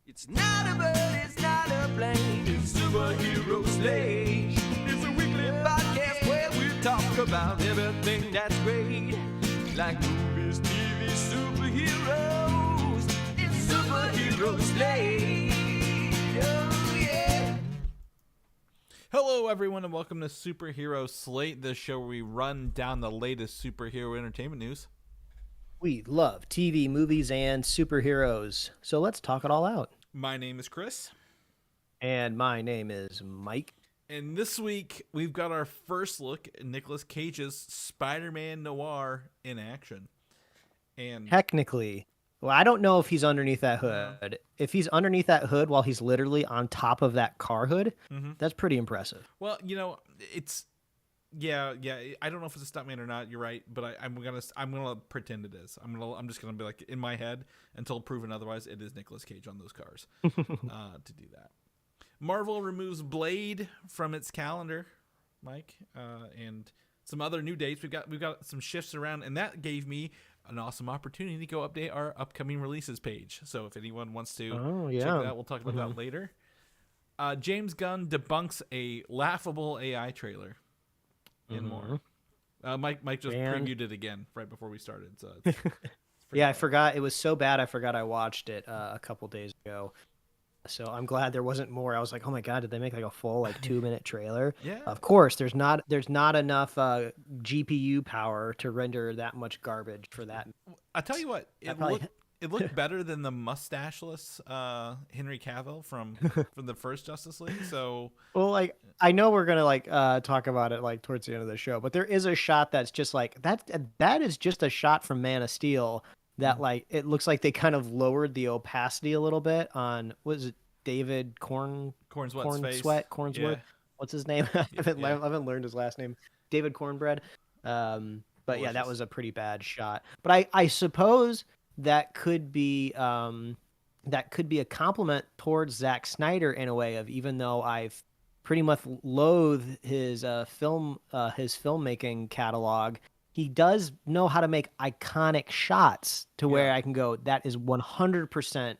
It's not a bird, it's not a plane, it's Superhero Slate. It's a weekly podcast where we talk about everything that's great, like movies, TV, superheroes. It's Superhero Slate. Oh yeah. Hello, everyone, and welcome to Superhero Slate, the show where we run down the latest superhero entertainment news. We love TV, movies, and superheroes. So let's talk it all out. My name is Chris. And my name is Mike. And this week, we've got our first look at Nicolas Cage's Spider-Man Noir in action. And Technically, well, I don't know if he's underneath that hood. If he's underneath that hood while he's literally on top of that car hood, that's pretty impressive. well, you know, it's yeah. I don't know if it's a stuntman or not. You're right, but I'm gonna pretend it is. I'm just gonna be like in my head until proven otherwise. It is Nicolas Cage on those cars to do that. Marvel removes Blade from its calendar, Mike, and some other new dates. We've got some shifts around, and that gave me an awesome opportunity to go update our upcoming releases page. So if anyone wants to check it out, we'll talk about that later. James Gunn debunks a laughable AI trailer and more. Mike just previewed it again right before we started. So it's Yeah, I forgot. It was so bad I forgot I watched it a couple days ago. So I'm glad there wasn't more. I was like, oh my God, did they make like a full 2-minute trailer? Yeah. Of course, there's not enough GPU power to render that much garbage for that. I tell you what, it looked better than the mustacheless Henry Cavill from the first Justice League. So Well, I know we're gonna talk about it towards the end of the show, but there is a shot that's just that is just a shot from Man of Steel that it looks like they kind of lowered the opacity a little bit on David Cornsworth's Cornsworth. Yeah. What's his name? I haven't learned his last name. David Cornbread. But yeah, that was a pretty bad shot. But I suppose that could be a compliment towards Zack Snyder in a way of, even though I've pretty much loathe his filmmaking catalog, he does know how to make iconic shots to where I can go, that is 100%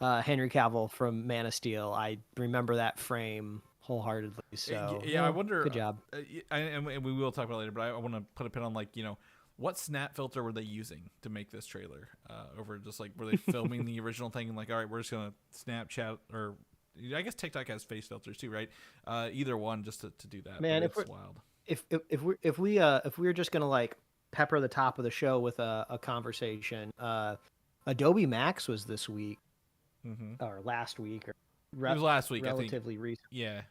Henry Cavill from Man of Steel. I remember that frame wholeheartedly. So I wonder. Good job. And we will talk about it later, but I want to put a pin on what snap filter were they using to make this trailer? Over just were they filming the original thing and all right, we're just gonna Snapchat, or I guess TikTok has face filters too, right? Either one, just to do that. Man, it's wild. If we're just gonna pepper the top of the show with a conversation, Adobe Max was this week or last week, or it was last week, relatively recent. Yeah.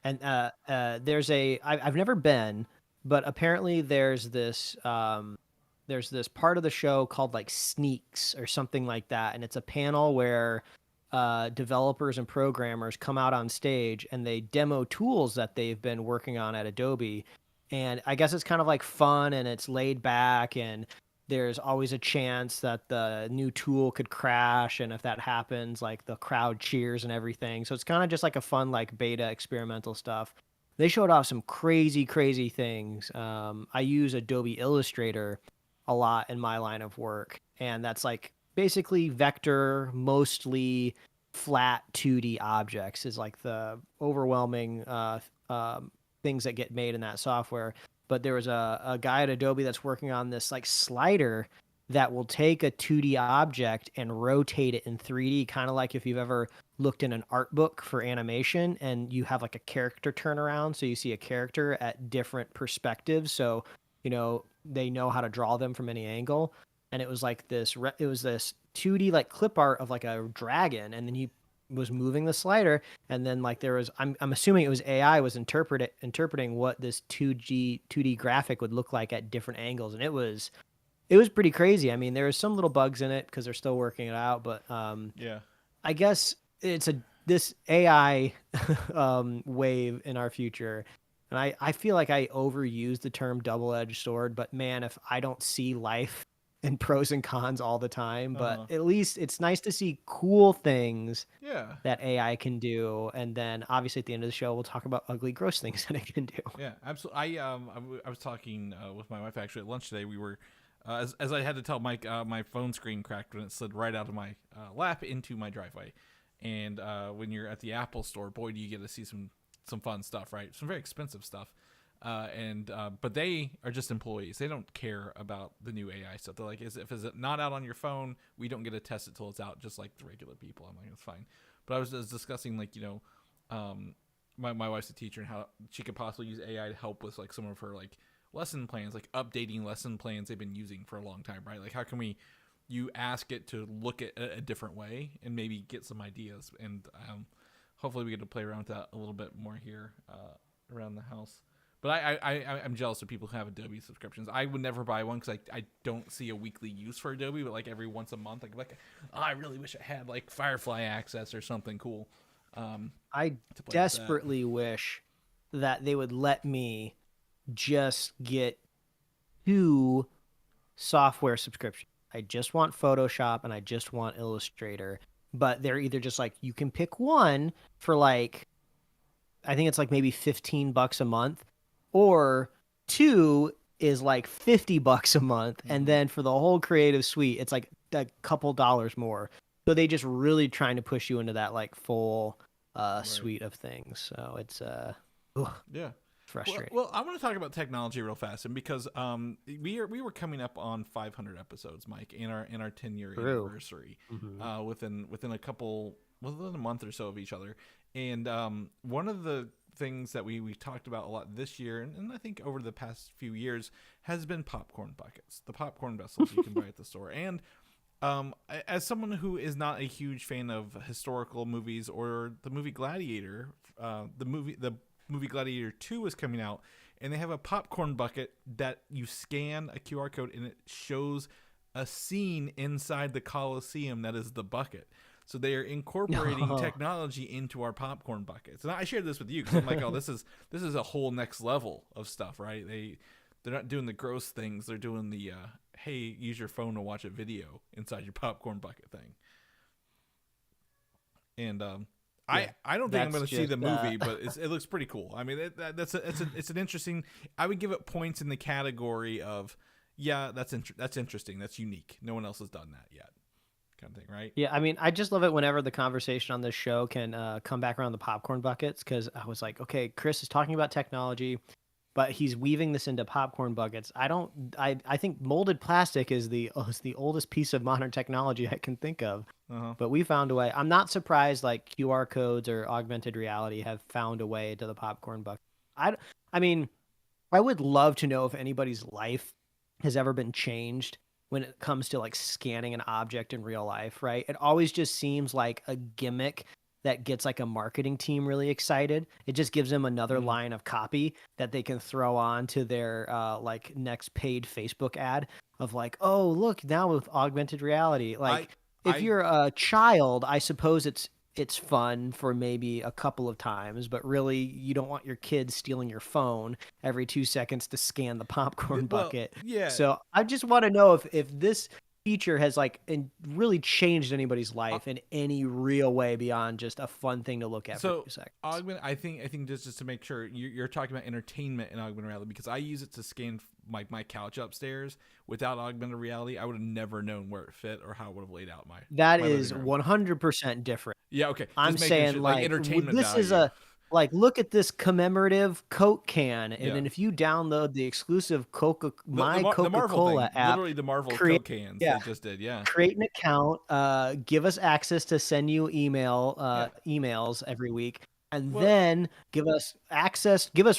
And I've never been, but apparently there's this part of the show called Sneaks or something like that, and it's a panel where developers and programmers come out on stage and they demo tools that they've been working on at Adobe. And I guess it's kind of fun and it's laid back, and there's always a chance that the new tool could crash. And if that happens, the crowd cheers and everything. So it's kind of just a fun, beta experimental stuff. They showed off some crazy, crazy things. I use Adobe Illustrator a lot in my line of work. And that's basically vector, mostly flat 2D objects is the overwhelming things that get made in that software. But there was a guy at Adobe that's working on this slider that will take a 2D object and rotate it in 3D, kind of like if you've ever looked in an art book for animation and you have a character turnaround, so you see a character at different perspectives, so they know how to draw them from any angle. And it was this 2D clip art of a dragon, and then he was moving the slider, and then there was I'm assuming it was AI was interpreting what this 2D graphic would look like at different angles, and it was pretty crazy. I mean, there was some little bugs in it because they're still working it out, but I guess it's this AI wave in our future. And I feel like I overuse the term double-edged sword, but man, if I don't see life and pros and cons all the time, but at least it's nice to see cool things that AI can do. And then obviously at the end of the show, we'll talk about ugly, gross things that it can do. Yeah, absolutely. I was talking with my wife actually at lunch today. We were as I had to tell Mike, my phone screen cracked when it slid right out of my lap into my driveway. And when you're at the Apple store, boy, do you get to see some fun stuff, right? Some very expensive stuff. But they are just employees. They don't care about the new AI stuff. They're like, if it's not out on your phone, we don't get to test it till it's out, just like the regular people. I'm like, it's fine. But I was just discussing, like, my wife's a teacher and how she could possibly use AI to help with like some of her like lesson plans, like updating lesson plans they've been using for a long time, right? Like, how can you ask it to look at a different way and maybe get some ideas, and hopefully we get to play around with that a little bit more here around the house. But I'm jealous of people who have Adobe subscriptions. I would never buy one because I don't see a weekly use for Adobe. But like every once a month, like I really wish I had like Firefly access or something cool. I desperately wish that they would let me just get 2 software subscriptions. I just want Photoshop and I just want Illustrator. But they're either just like, you can pick one for like, I think it's like maybe $15 a month, or 2 is like $50 a month. And then for the whole creative suite, it's like a couple dollars more. So they just really trying to push you into that like full suite of things. So it's frustrating. Well, I want to talk about technology real fast, and because we were coming up on 500 episodes, Mike, in our 10-year anniversary, within a month or so of each other. And one of the things that we talked about a lot this year, and I think over the past few years, has been popcorn buckets, the popcorn vessels you can buy at the store. And as someone who is not a huge fan of historical movies or the movie Gladiator, the movie Gladiator 2 is coming out, and they have a popcorn bucket that you scan a QR code and it shows a scene inside the Coliseum that is the bucket. So they are incorporating technology into our popcorn buckets. And I shared this with you because I'm like, oh, this is a whole next level of stuff, right? They're not doing the gross things. They're doing the hey, use your phone to watch a video inside your popcorn bucket thing. And I don't think I'm going to see the movie, but it looks pretty cool. I mean, it's an interesting. I would give it points in the category of, yeah, that's interesting. That's unique. No one else has done that yet. Kind of thing, right? Yeah, I mean, I just love it whenever the conversation on this show can come back around the popcorn buckets, because I was like, okay, Chris is talking about technology, but he's weaving this into popcorn buckets. I think molded plastic is the oldest piece of modern technology I can think of. But we found a way. I'm not surprised like QR codes or augmented reality have found a way to the popcorn bucket. I mean, I would love to know if anybody's life has ever been changed when it comes to like scanning an object in real life, right? It always just seems like a gimmick that gets like a marketing team really excited. It just gives them another line of copy that they can throw on to their like next paid Facebook ad of like, oh, look, now with augmented reality. Like if you're a child, I suppose it's fun for maybe a couple of times, but really you don't want your kids stealing your phone every 2 seconds to scan the popcorn bucket. Yeah. So I just want to know if this feature has like really changed anybody's life in any real way beyond just a fun thing to look at for 2 seconds. I think just to make sure you're talking about entertainment in augmented reality, because I use it to scan my couch upstairs. Without augmented reality, I would have never known where it fit or how it would have laid out my. That is 100% different. Yeah, okay. I'm saying like entertainment this value. is like, look at this commemorative Coke can, and then if you download the exclusive Coca-Cola app, literally the Marvel Coke cans they just did, create an account, give us access to send you emails every week, and then give us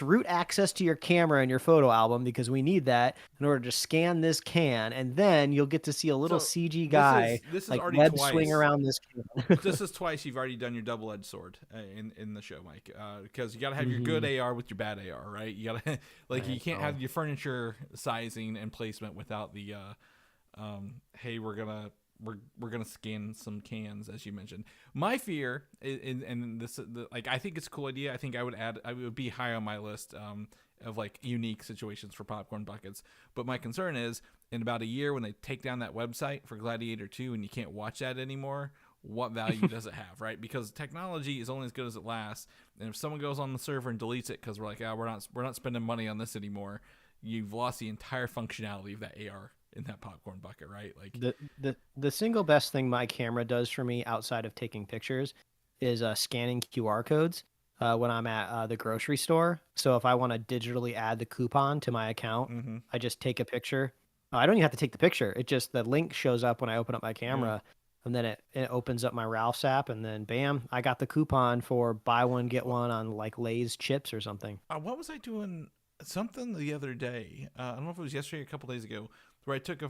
root access to your camera and your photo album, because we need that in order to scan this can, and then you'll get to see a little CG guy this is like already web twice. swing around this can. This is twice you've already done your double-edged sword in the show, Mike, because you got to have your good AR with your bad AR, right? You got to you can't have your furniture sizing and placement without the hey, we're gonna scan some cans, as you mentioned. My fear, and this, I think it's a cool idea. I think I would be high on my list of like unique situations for popcorn buckets. But my concern is, in about a year, when they take down that website for Gladiator 2 and you can't watch that anymore, what value does it have, right? Because technology is only as good as it lasts. And if someone goes on the server and deletes it because we're like, we're not spending money on this anymore, you've lost the entire functionality of that AR in that popcorn bucket, right? Like the single best thing my camera does for me outside of taking pictures is scanning QR codes when I'm at the grocery store. So if I want to digitally add the coupon to my account, I just take a picture. I don't even have to take the picture. It just the link shows up when I open up my camera, and then it opens up my Ralph's app, and then bam, I got the coupon for buy one get one on like Lay's chips or something. What was I doing? Something the other day. I don't know if it was yesterday or a couple days ago, where I took a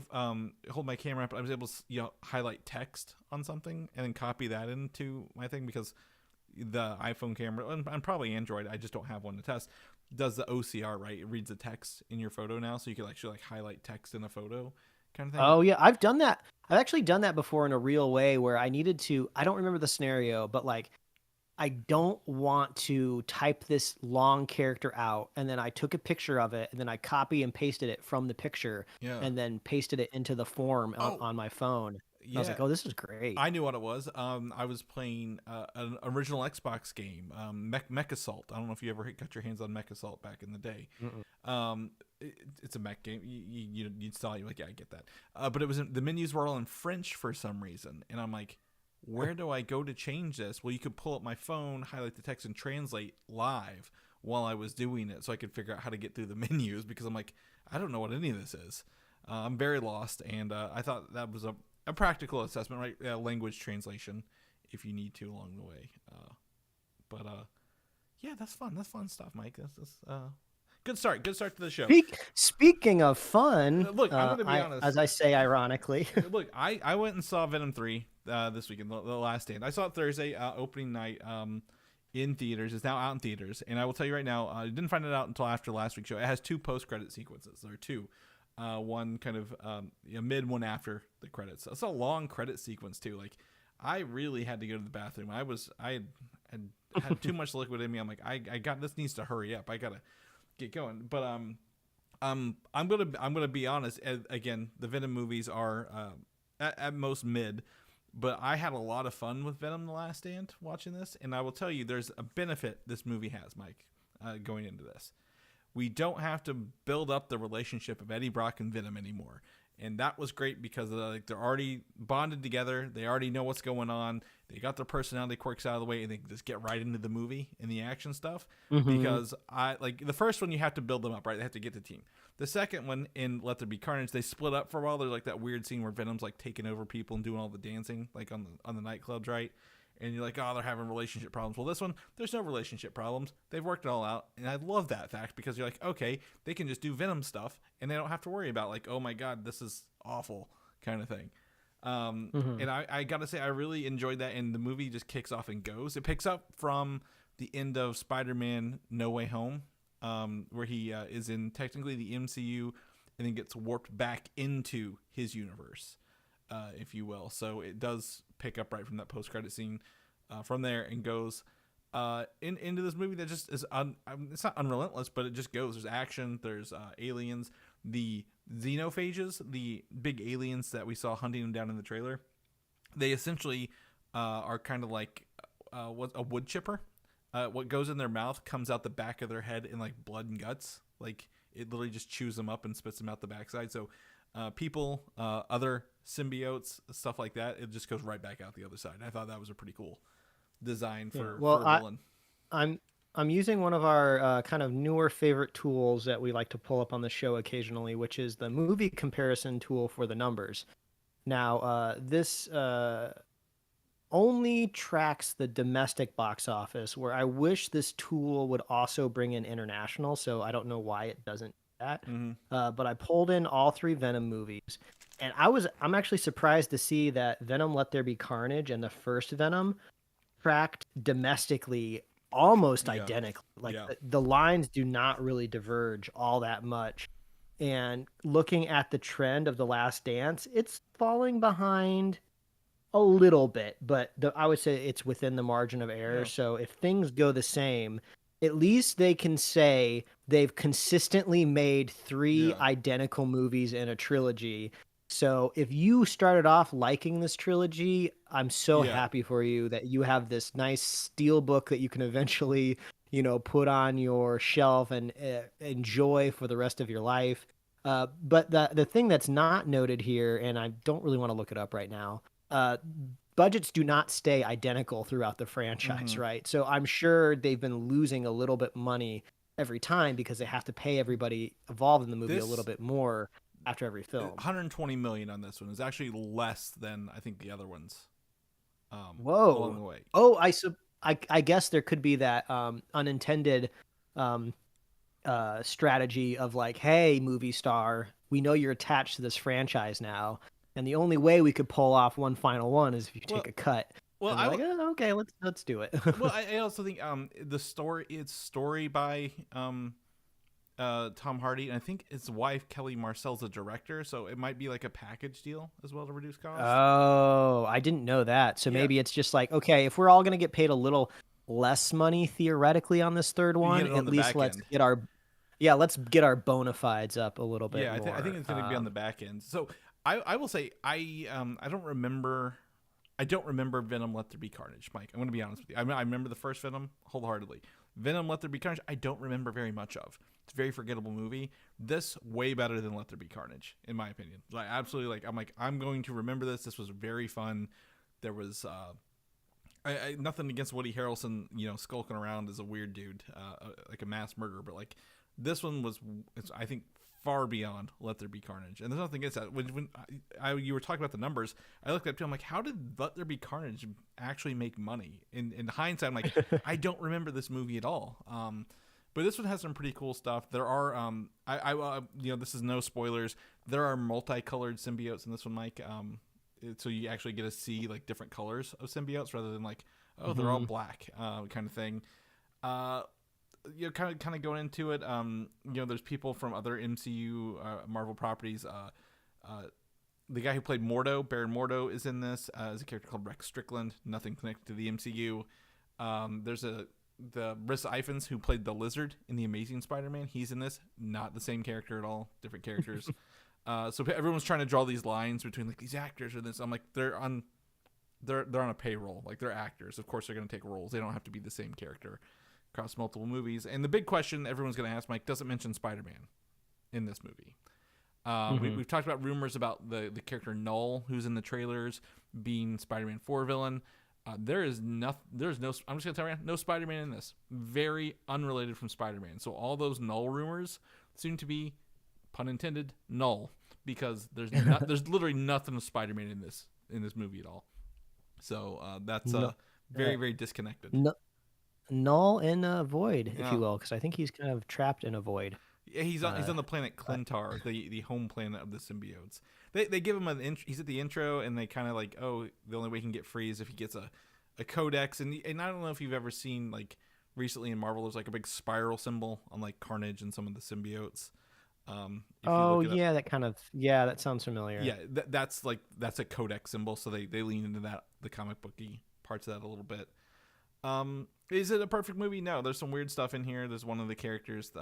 hold my camera up, and I was able to highlight text on something and then copy that into my thing, because the iPhone camera and probably Android, I just don't have one to test, does the OCR, right? It reads the text in your photo now, so you can actually like highlight text in a photo kind of thing. Oh yeah, I've done that. I've actually done that before in a real way where I needed to, I don't remember the scenario, but like I don't want to type this long character out, and then I took a picture of it, and then I copy and pasted it from the picture, and then pasted it into the form on my phone. I was like, oh, this is great. I knew what it was. I was playing an original Xbox game, Mech Assault. I don't know if you ever got your hands on Mech Assault back in the day. It's a mech game. You'd saw, you're like, yeah, I get that. But it was the menus were all in French for some reason, and I'm like, where do I go to change this? Well, you could pull up my phone, highlight the text, and translate live while I was doing it, so I could figure out how to get through the menus, because I'm like, I don't know what any of this is. I'm very lost, and I thought that was a practical assessment, right? Language translation, if you need to along the way. Yeah, that's fun. That's fun stuff, Mike. That's good start. Good start to the show. Speaking of fun, look, I'm gonna be honest. As I say, ironically, look, I went and saw Venom 3 this weekend, the last stand. I saw it Thursday, opening night, in theaters. It's now out in theaters, and I will tell you right now, I didn't find it out until after last week's show. It has 2 post-credit sequences. There are 2. One kind of mid, one after the credits. It's a long credit sequence too. Like, I really had to go to the bathroom. I had too much liquid in me. I'm like, I got this, needs to hurry up. I gotta get going. But I'm gonna be honest. Again, the Venom movies are at most mid, but I had a lot of fun with Venom: The Last Stand watching this, and I will tell you, there's a benefit this movie has, Mike, going into this. We don't have to build up the relationship of Eddie Brock and Venom anymore. And that was great because they're already bonded together. They already know what's going on. They got their personality quirks out of the way, and they can just get right into the movie and the action stuff. Because the first one, you have to build them up, right? They have to get the team. The second one, in Let There Be Carnage, they split up for a while. There's like that weird scene where Venom's like taking over people and doing all the dancing, like on the nightclubs, right? And you're like, oh, they're having relationship problems. Well, this one, there's no relationship problems. They've worked it all out. And I love that fact, because you're like, okay, they can just do Venom stuff, and they don't have to worry about, like, oh, my God, this is awful kind of thing. And I got to say, I really enjoyed that. And the movie just kicks off and goes. It picks up from the end of Spider-Man No Way Home, where he is in technically the MCU and then gets warped back into his universe, if you will. So it does pick up right from that post-credit scene from there, and goes into this movie that just is it's not unrelentless, but it just goes. There's action, there's aliens, the xenophages, the big aliens that we saw hunting them down in the trailer. They essentially are kind of like a wood chipper. What goes in their mouth comes out the back of their head in like blood and guts. Like, it literally just chews them up and spits them out the backside. So people, other symbiotes, stuff like that, it just goes right back out the other side. And I thought that was a pretty cool design for a villain. I'm using one of our kind of newer favorite tools that we like to pull up on the show occasionally, which is the movie comparison tool for the numbers. Now, this only tracks the domestic box office, where I wish this tool would also bring in international, so I don't know why it doesn't do that. But I pulled in all 3 Venom movies, and I'm actually surprised to see that Venom Let There Be Carnage and the first Venom tracked domestically almost identically. Like, the lines do not really diverge all that much. And looking at the trend of The Last Dance, it's falling behind a little bit, but I would say it's within the margin of error. Yeah. So if things go the same, at least they can say they've consistently made 3 identical movies in a trilogy. So if you started off liking this trilogy, I'm so happy for you that you have this nice steel book that you can eventually, put on your shelf and enjoy for the rest of your life. But the thing that's not noted here, and I don't really want to look it up right now, budgets do not stay identical throughout the franchise, right? So I'm sure they've been losing a little bit money every time because they have to pay everybody involved in the movie a little bit more after every film. 120 million on this one is actually less than I think the other ones. Whoa. Along the way. Oh, I guess there could be that unintended strategy of like, hey, movie star, we know you're attached to this franchise now, and the only way we could pull off one final one is if you take a cut. Well, like, oh, okay, let's do it. Well, I also think it's story by Tom Hardy, and I think his wife Kelly Marcel's a director, so it might be like a package deal as well to reduce costs. Oh, I didn't know that. So maybe it's just like, okay, if we're all gonna get paid a little less money theoretically on this third one, at least let's get our bona fides up a little bit. Yeah, I think it's going to be on the back end. So I will say I don't remember Venom Let There Be Carnage, Mike. I'm going to be honest with you. I remember the first Venom wholeheartedly. Venom Let There Be Carnage I don't remember very much of. It's a very forgettable movie. This way better than Let There Be Carnage in my opinion. Like absolutely, I'm going to remember this. This was very fun. There was I nothing against Woody Harrelson, skulking around as a weird dude, like a mass murderer, but like this one was, I think, far beyond Let There Be Carnage. And there's nothing against that. When you were talking about the numbers, I looked up too. I'm like, how did Let There Be Carnage actually make money? In hindsight, I'm like, I don't remember this movie at all. But this one has some pretty cool stuff. There are, this is no spoilers. There are multicolored symbiotes in this one, Mike. So you actually get to see like different colors of symbiotes rather than like, they're all black kind of thing. Kind of going into it. There's people from other MCU Marvel properties. The guy who played Mordo, Baron Mordo, is in this as a character called Rex Strickland. Nothing connected to the MCU. There's the Rhys Ifans who played the Lizard in the Amazing Spider-Man. He's in this. Not the same character at all. Different characters. So everyone's trying to draw these lines between like these actors or this. I'm like, they're on a payroll. Like they're actors. Of course they're going to take roles. They don't have to be the same character across multiple movies. And the big question everyone's going to ask, Mike, doesn't mention Spider-Man in this movie. We've talked about rumors about the character Null, who's in the trailers, being Spider-Man 4 villain. There's no, I'm just going to tell you, no Spider-Man in this. Very unrelated from Spider-Man. So all those Null rumors seem to be, pun intended, null, because there's literally nothing of Spider-Man in this movie at all. So that's very, very disconnected. Null in a void, if you will, because I think he's kind of trapped in a void. Yeah, he's on the planet Clintar, the home planet of the symbiotes. They give him he's at the intro, and they kind of like, the only way he can get free is if he gets a codex. And I don't know if you've ever seen like recently in Marvel, there's like a big spiral symbol on like Carnage and some of the symbiotes. That sounds familiar. Yeah, that's a codex symbol, so they lean into that, the comic booky parts of that a little bit. Is it a perfect movie? No, there's some weird stuff in here. There's one of the characters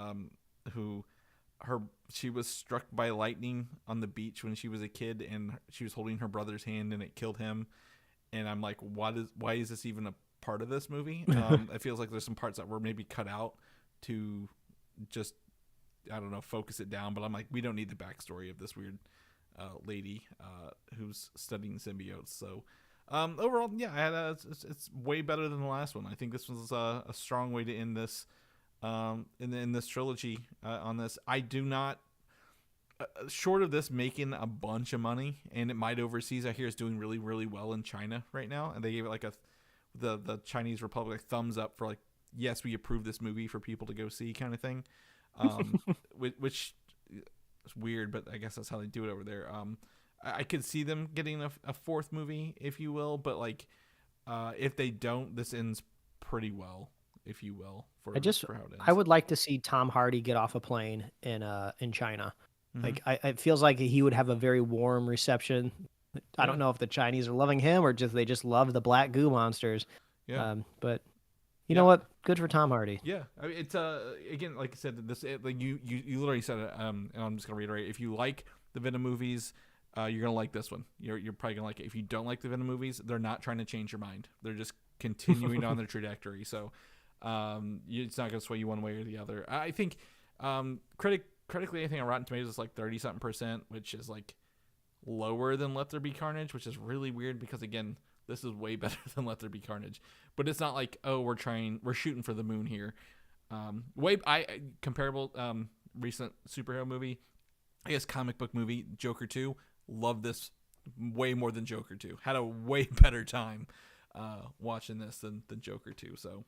she was struck by lightning on the beach when she was a kid, and she was holding her brother's hand and it killed him. And I'm like, why is this even a part of this movie? It feels like there's some parts that were maybe cut out to just, I don't know, focus it down. But I'm like, we don't need the backstory of this weird lady who's studying symbiotes. So overall, yeah, it's way better than the last one. I think this was a strong way to end this in this trilogy. On this, I do not, short of this making a bunch of money, and it might overseas, I hear it's doing really, really well in China right now, and they gave it like the Chinese Republic thumbs up for like, yes, we approve this movie for people to go see kind of thing. Which is weird, but I guess that's how they do it over there. I could see them getting a fourth movie, if you will, but like, if they don't, this ends pretty well, if you will, for how it ends. I would like to see Tom Hardy get off a plane in China. Mm-hmm. Like, it feels like he would have a very warm reception. I don't know if the Chinese are loving him or they just love the black goo monsters. Yeah. But you know what? Good for Tom Hardy. Yeah, I mean, it's again, like I said, like you literally said it, and I'm just gonna reiterate. If you like the Venom movies, you're gonna like this one. You're probably gonna like it. If you don't like the Venom movies, they're not trying to change your mind. They're just continuing on their trajectory. So, it's not gonna sway you one way or the other. I think critically, I think on Rotten Tomatoes is like 30-something%, which is like lower than Let There Be Carnage, which is really weird because again, this is way better than Let There Be Carnage. But it's not like, oh, we're shooting for the moon here. Comparable recent superhero movie, I guess comic book movie, Joker 2. Love this way more than Joker 2. Had a way better time watching this than Joker 2. So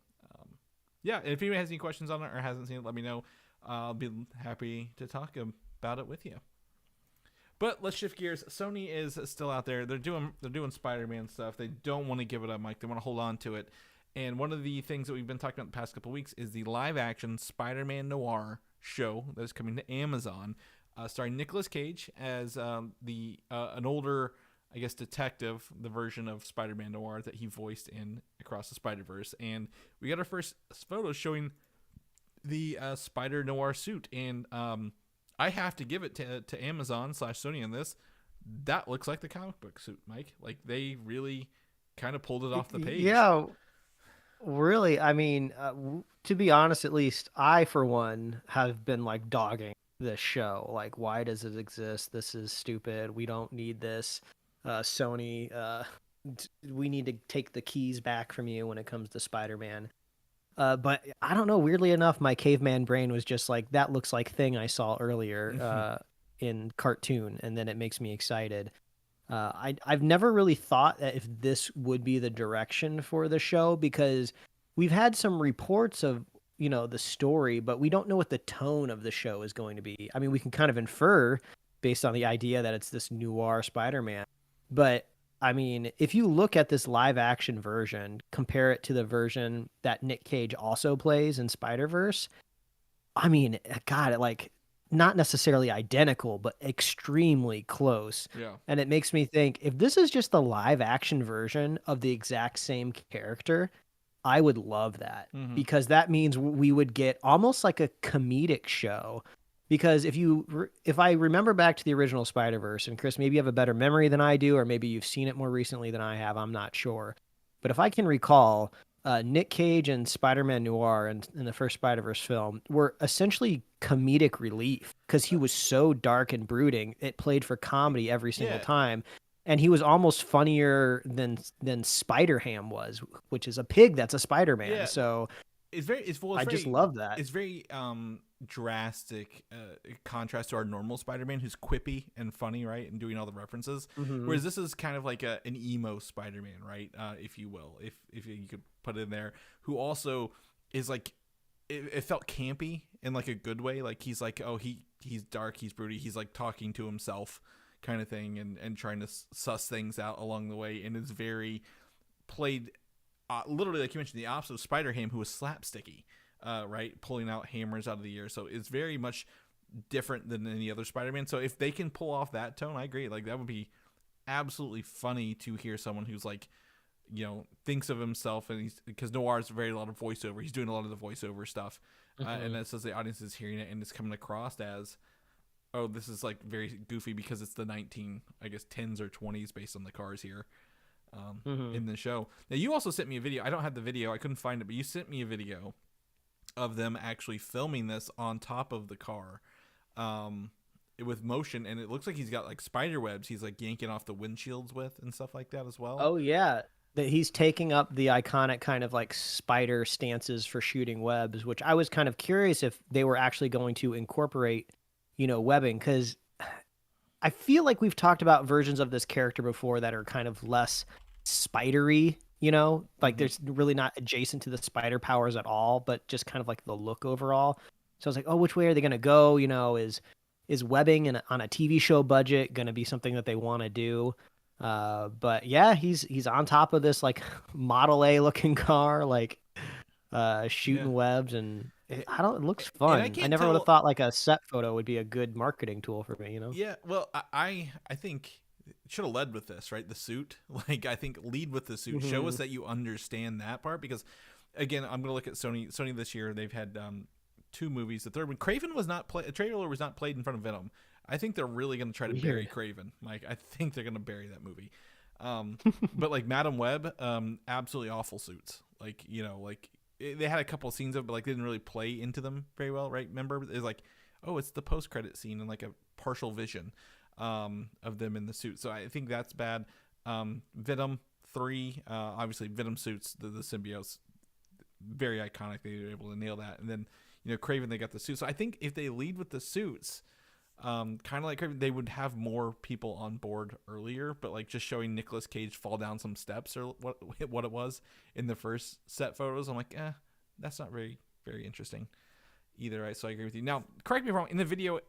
yeah, if anyone has any questions on it or hasn't seen it, let me know. I'll be happy to talk about it with you. But let's shift gears. Sony is still out there. They're doing Spider-Man stuff. They don't want to give it up, Mike. They want to hold on to it. And one of the things that we've been talking about the past couple of weeks is the live-action Spider-Man Noir show that is coming to Amazon, starring Nicolas Cage as an older, I guess, detective, the version of Spider-Man Noir that he voiced in Across the Spider-Verse. And we got our first photo showing the Spider Noir suit. And I have to give it to Amazon/Sony on this. That looks like the comic book suit, Mike. Like, they really kind of pulled it off the page. Yeah, really. I mean, to be honest, at least I, for one, have been like dogging this show. Like, why does it exist? This is stupid. We don't need this. Sony, we need to take the keys back from you when it comes to Spider-Man. But I don't know. Weirdly enough, my caveman brain was just like, that looks like thing I saw earlier in cartoon, and then it makes me excited. I've never really thought that if this would be the direction for the show, because we've had some reports of, the story, but we don't know what the tone of the show is going to be. I mean, we can kind of infer based on the idea that it's this noir Spider-Man. But I mean, if you look at this live action version, compare it to the version that Nick Cage also plays in Spider-Verse, I mean, God, like, not necessarily identical, but extremely close. Yeah. And it makes me think, if this is just the live action version of the exact same character, I would love that, because that means we would get almost like a comedic show. Because if I remember back to the original Spider-Verse, and Chris, maybe you have a better memory than I do, or maybe you've seen it more recently than I have, I'm not sure. But if I can recall, Nick Cage and Spider-Man Noir in the first Spider-Verse film were essentially comedic relief, because he was so dark and brooding. It played for comedy every single time. And he was almost funnier than Spider-Ham was, which is a pig that's a Spider-Man. Yeah. So I just love that. It's very drastic contrast to our normal Spider-Man, who's quippy and funny, right, and doing all the references. Whereas this is kind of like an emo Spider-Man, right, if you will, if you could put it in there, who also is like, it felt campy in like a good way. Like, he's like, oh, he's dark, he's broody, he's like talking to himself kind of thing, and trying to suss things out along the way, and it's very played literally, like you mentioned, the opposite of Spider-Ham, who was slapsticky, right, pulling out hammers out of the air. So it's very much different than any other Spider-Man. So if they can pull off that tone, I agree. Like, that would be absolutely funny to hear someone who's like, thinks of himself, and because Noir is very a lot of voiceover. He's doing a lot of the voiceover stuff, and it says the audience is hearing it, and it's coming across as, oh, this is like very goofy because it's the 10s or 20s based on the cars here in the show. Now, you also sent me a video. I don't have the video. I couldn't find it, but you sent me a video of them actually filming this on top of the car with motion, and it looks like he's got like spider webs he's like yanking off the windshields with and stuff like that as well. Oh, yeah. That he's taking up the iconic kind of like spider stances for shooting webs, which I was kind of curious if they were actually going to incorporate webbing, because I feel like we've talked about versions of this character before that are kind of less spidery, like there's really not adjacent to the spider powers at all, but just kind of like the look overall. So I was like, oh, which way are they going to go? Is webbing on a TV show budget going to be something that they want to do? But yeah, he's on top of this like Model A looking car, like shooting webs, and it looks fun. I never would have thought like a set photo would be a good marketing tool for me, Yeah, well, I think should have led with this, right? The suit. Like, I think lead with the suit. Show us that you understand that part, because again, I'm going to look at Sony this year. They've had 2 movies. The third one, Craven was not played. A trailer was not played in front of Venom. I think they're really going to try to bury Craven. Like, I think they're going to bury that movie. But like Madam Web, absolutely awful suits. Like, they had a couple of scenes of it, but like they didn't really play into them very well, right? Remember, it's like, oh, it's the post-credit scene and like a partial vision of them in the suit. So I think that's bad. Venom, 3. Obviously, Venom suits, the symbiotes, very iconic. They were able to nail that. And then, Kraven, they got the suits. So I think if they lead with the suits, kind of like Kraven, they would have more people on board earlier. But like just showing Nicolas Cage fall down some steps or what it was in the first set photos, I'm like, that's not very, very interesting either. Right? So I agree with you. Now, correct me if I'm wrong. In the video,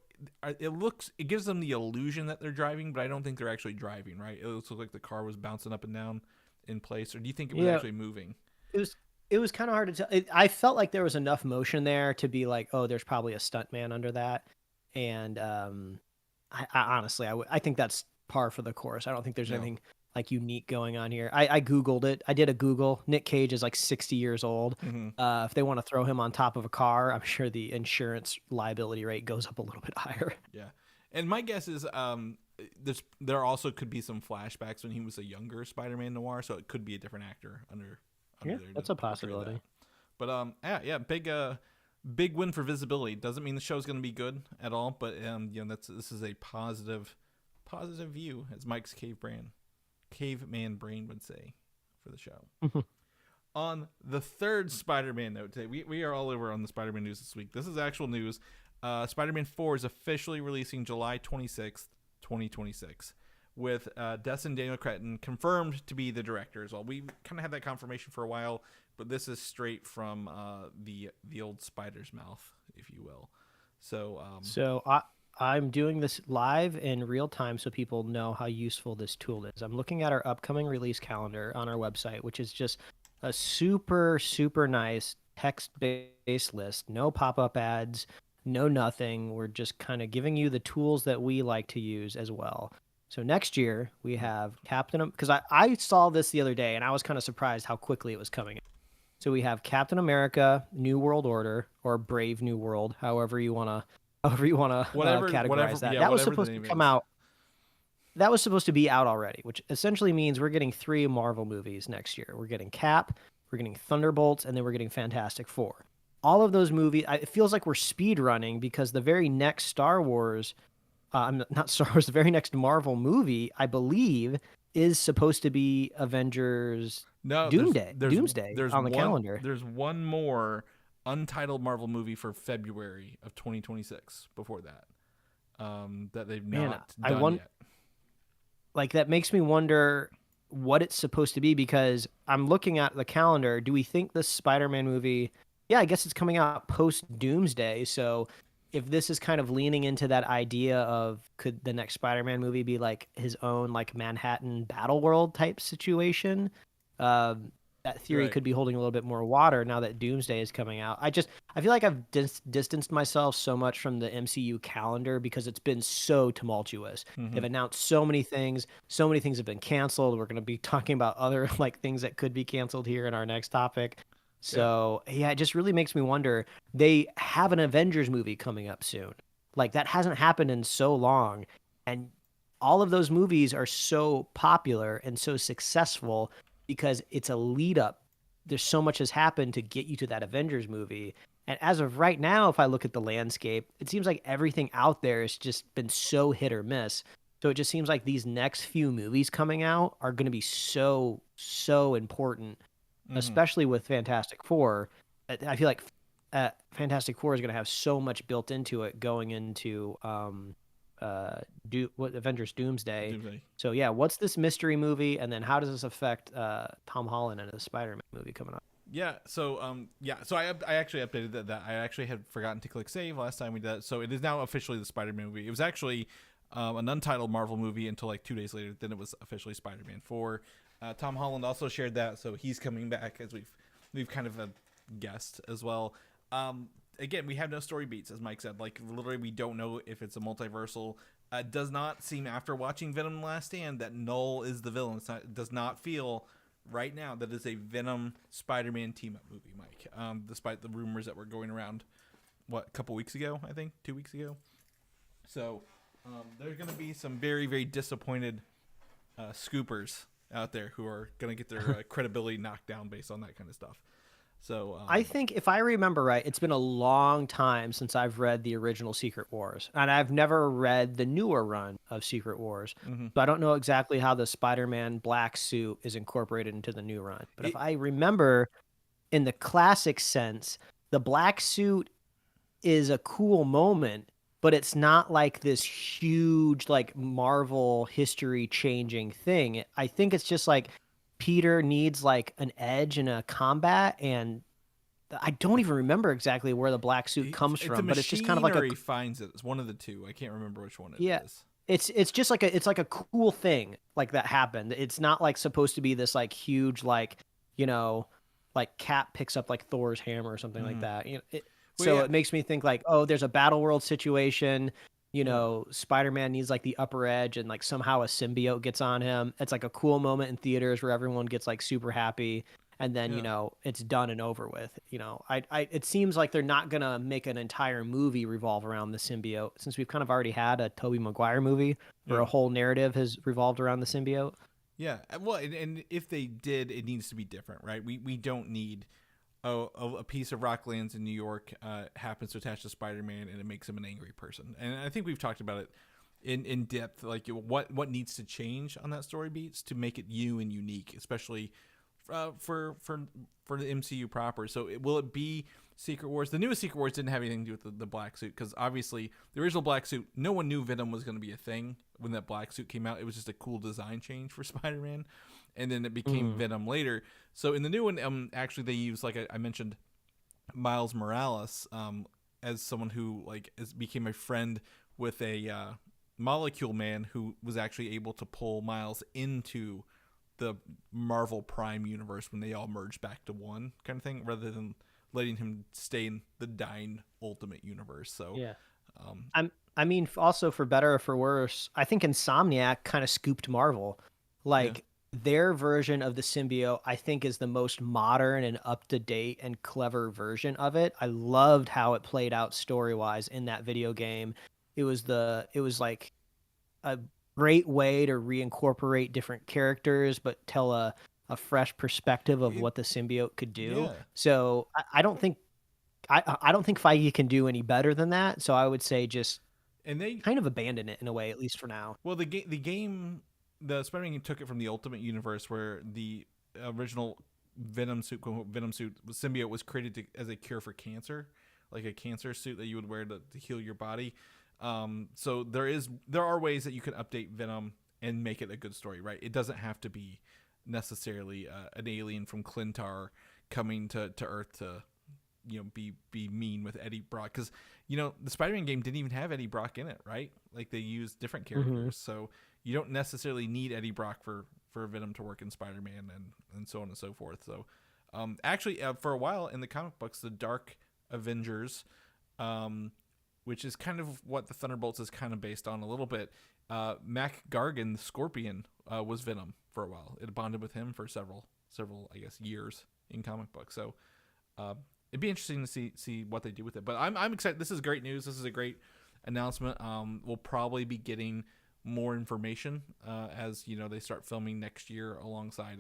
it gives them the illusion that they're driving, but I don't think they're actually driving, right? It looks like the car was bouncing up and down in place. Or do you think it was actually moving? It was kind of hard to tell. I felt like there was enough motion there to be like, oh, there's probably a stuntman under that. And I honestly, I think that's par for the course. I don't think there's anything like unique going on here. I Googled it. I did a Google. Nick Cage is like 60 years old. Mm-hmm. If they want to throw him on top of a car, I'm sure the insurance liability rate goes up a little bit higher. Yeah. And my guess is there also could be some flashbacks when he was a younger Spider-Man Noir, so it could be a different actor under there. That's a possibility. But big win for visibility. Doesn't mean the show's going to be good at all, but this is a positive view, as Mike's caveman brain would say, for the show. On the third Spider-Man note today, we are all over on the Spider-Man news this week. This is actual news. Spider-Man 4 is officially releasing July 26th, 2026, with Destin Daniel Cretton confirmed to be the director as well. We kind of had that confirmation for a while, but this is straight from the old spider's mouth, if you will. So I'm doing this live in real time so people know how useful this tool is. I'm looking at our upcoming release calendar on our website, which is just a super, super nice text-based list. No pop-up ads, no nothing. We're just kind of giving you the tools that we like to use as well. So next year we have because I saw this the other day and I was kind of surprised how quickly it was coming. So we have Captain America, New World Order, or Brave New World, however you want to categorize that. That was supposed to come out. That was supposed to be out already, which essentially means we're getting 3 Marvel movies next year. We're getting Cap, we're getting Thunderbolts, and then we're getting Fantastic Four. All of those movies, it feels like we're speed running because the very next Star Wars, not Star Wars, the very next Marvel movie, I believe, is supposed to be Avengers Doomsday on the calendar. There's one more untitled Marvel movie for February of 2026 before that that they've not done yet. Like, that makes me wonder what it's supposed to be, because I'm looking at the calendar. Do we think this Spider-Man movie, I guess it's coming out post Doomsday, so if this is kind of leaning into that idea of could the next Spider-Man movie be like his own like Manhattan Battle World type situation, that theory could be holding a little bit more water now that Doomsday is coming out. I feel like I've distanced myself so much from the MCU calendar because it's been so tumultuous. They've announced so many things have been canceled. We're going to be talking about other like things that could be canceled here in our next topic. So it just really makes me wonder. They have an Avengers movie coming up soon. Like, that hasn't happened in so long. And all of those movies are so popular and so successful because it's a lead up. There's so much has happened to get you to that Avengers movie. And as of right now, if I look at the landscape, it seems like everything out there has just been so hit or miss. So it just seems like these next few movies coming out are going to be so, so important, especially with Fantastic Four. I feel like Fantastic Four is going to have so much built into it going into Avengers Doomsday. So what's this mystery movie, and then how does this affect Tom Holland and the Spider-Man movie coming up? So I actually updated that. I actually had forgotten to click save last time we did that. So it is now officially the Spider-Man movie. It was actually an untitled Marvel movie until like 2 days later. Then it was officially Spider-Man 4. Tom Holland also shared that, so he's coming back, as we've kind of guessed as well. Again, we have no story beats, as Mike said. Like, literally, we don't know if it's a multiversal. It does not seem, after watching Venom: Last Stand, that Null is the villain. It does not feel right now that it's a Venom Spider-Man team-up movie, Mike. Despite the rumors that were going around, a couple weeks ago, I think, 2 weeks ago. So there's going to be some very, very disappointed scoopers out there who are going to get their credibility knocked down based on that kind of stuff. So I think if I remember right, it's been a long time since I've read the original Secret Wars, and I've never read the newer run of Secret Wars. mhm. So I don't know exactly how the Spider-Man black suit is incorporated into the new run. But if It, I remember in the classic sense, the black suit is a cool moment, but it's not like this huge like Marvel history changing thing. I think it's just like Peter needs like an edge in a combat, and I don't even remember exactly where the black suit comes it's a from, but it's just kind of machine like or a he finds it. It's one of the two. I can't remember which one it yeah. is. It's just like a cool thing like that happened. It's not like supposed to be this like huge like you know like Cap picks up like Thor's hammer or something like Mhm. that. Well, So yeah, it makes me think like, oh, there's a battle world situation. yeah, Spider-Man needs like the upper edge, and like somehow a symbiote gets on him. It's like a cool moment in theaters where everyone gets like super happy, and then yeah. it's done and over with. It seems like they're not gonna make an entire movie revolve around the symbiote, since we've kind of already had a Tobey Maguire movie where a Yeah. whole narrative has revolved around the symbiote. Yeah. Well, and if they did, it needs to be different, right? We don't need a piece of rock lands in New York happens to attach to Spider-Man and it makes him an angry person. And I think we've talked about it in depth, like what needs to change on that story beats to make it new and unique, especially for the MCU proper. So will it be Secret Wars? The newest Secret Wars didn't have anything to do with the black suit, because obviously the original black suit, no one knew Venom was going to be a thing when that black suit came out. It was just a cool design change for Spider-Man, and then it became Venom later. So in the new one, actually they use, like I mentioned, Miles Morales as someone who became a friend with a molecule man who was actually able to pull Miles into the Marvel Prime universe when they all merged back to one kind of thing, rather than letting him stay in the dying Ultimate universe. So Yeah. um, I mean, also for better or for worse, I think Insomniac kind of scooped Marvel. yeah, Like their version of the symbiote, I think, is the most modern and up to date and clever version of it. I loved how it played out story wise in that video game. It was like a great way to reincorporate different characters, but tell a fresh perspective of it, what the symbiote could do. yeah, So I don't think I don't think Feige can do any better than that. So I would say just and they kind of abandon it in a way, at least for now. well the Spider-Man game took it from the Ultimate universe where the original Venom suit, quote, Venom suit symbiote was created as a cure for cancer, like a cancer suit that you would wear to heal your body. So there are ways that you can update Venom and make it a good story, right? It doesn't have to be necessarily an alien from Clintar coming to Earth to be mean with Eddie Brock, because the Spider-Man game didn't even have Eddie Brock in it, right? Like they used different characters, so you don't necessarily need Eddie Brock for Venom to work in Spider-Man and so on and so forth. So actually for a while in the comic books, the Dark Avengers, which is kind of what the Thunderbolts is kind of based on a little bit, Mac Gargan, the Scorpion, was Venom for a while. It bonded with him for several I guess years in comic books. So it'd be interesting to see what they do with it. But I'm excited. This is great news. This is a great announcement. We'll probably be getting more information as they start filming next year alongside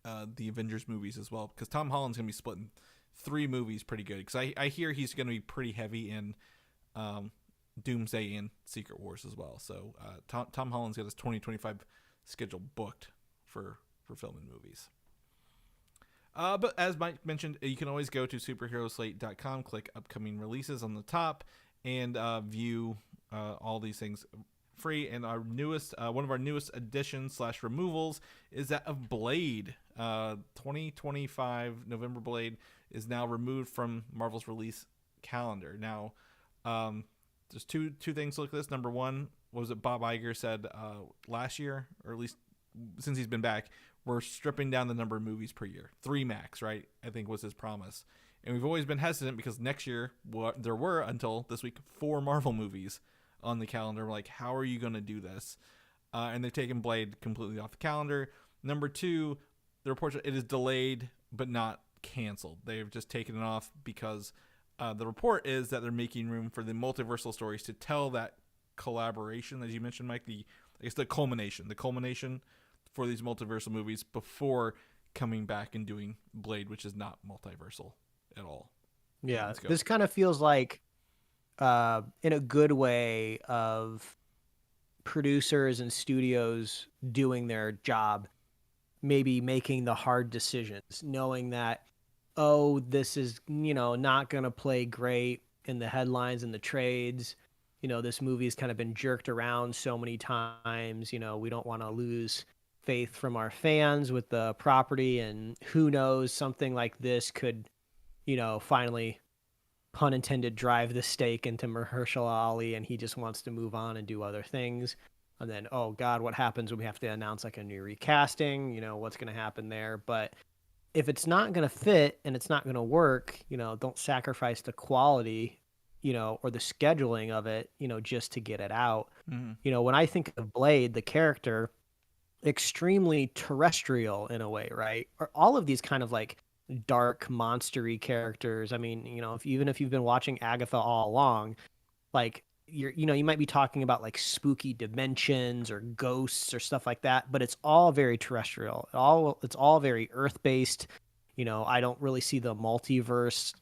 the Avengers movies as well, because Tom Holland's gonna be splitting 3 movies pretty good, because I hear he's gonna be pretty heavy in Doomsday and Secret Wars as well. So Tom Holland's got his 2025 schedule booked for filming movies. But as Mike mentioned, you can always go to superheroslate.com, click upcoming releases on the top, and view all these things free. And our newest, one of our newest additions / removals is that of Blade. 2025 November Blade is now removed from Marvel's release calendar. Now, there's two things to look at this. Number one, what was it Bob Iger said last year, or at least since he's been back, we're stripping down the number of movies per year. 3 max, right? I think was his promise. And we've always been hesitant because next year, there were until this week 4 Marvel movies on the calendar. We're like, how are you going to do this? And they've taken Blade completely off the calendar. Number 2, the report it is delayed but not canceled. They've just taken it off because the report is that they're making room for the multiversal stories to tell that collaboration, as you mentioned, Mike. I guess the culmination for these multiversal movies before coming back and doing Blade, which is not multiversal at all. Yeah, this kind of feels like, in a good way, of producers and studios doing their job, maybe making the hard decisions, knowing that, oh, this is, not going to play great in the headlines and the trades. This movie has kind of been jerked around so many times. We don't want to lose faith from our fans with the property, and who knows, something like this could, finally, pun intended, drive the stake into Mahershala Ali, and he just wants to move on and do other things. And then, oh God, what happens when we have to announce like a new recasting? What's going to happen there? But if it's not going to fit and it's not going to work, don't sacrifice the quality, or the scheduling of it, just to get it out. Mm-hmm. When I think of Blade, the character, extremely terrestrial in a way, right? Or all of these kind of like dark, monstery characters. I mean, even if you've been watching Agatha all along, like you might be talking about like spooky dimensions or ghosts or stuff like that, but it's all very terrestrial. It's all very earth-based. I don't really see the multiverse,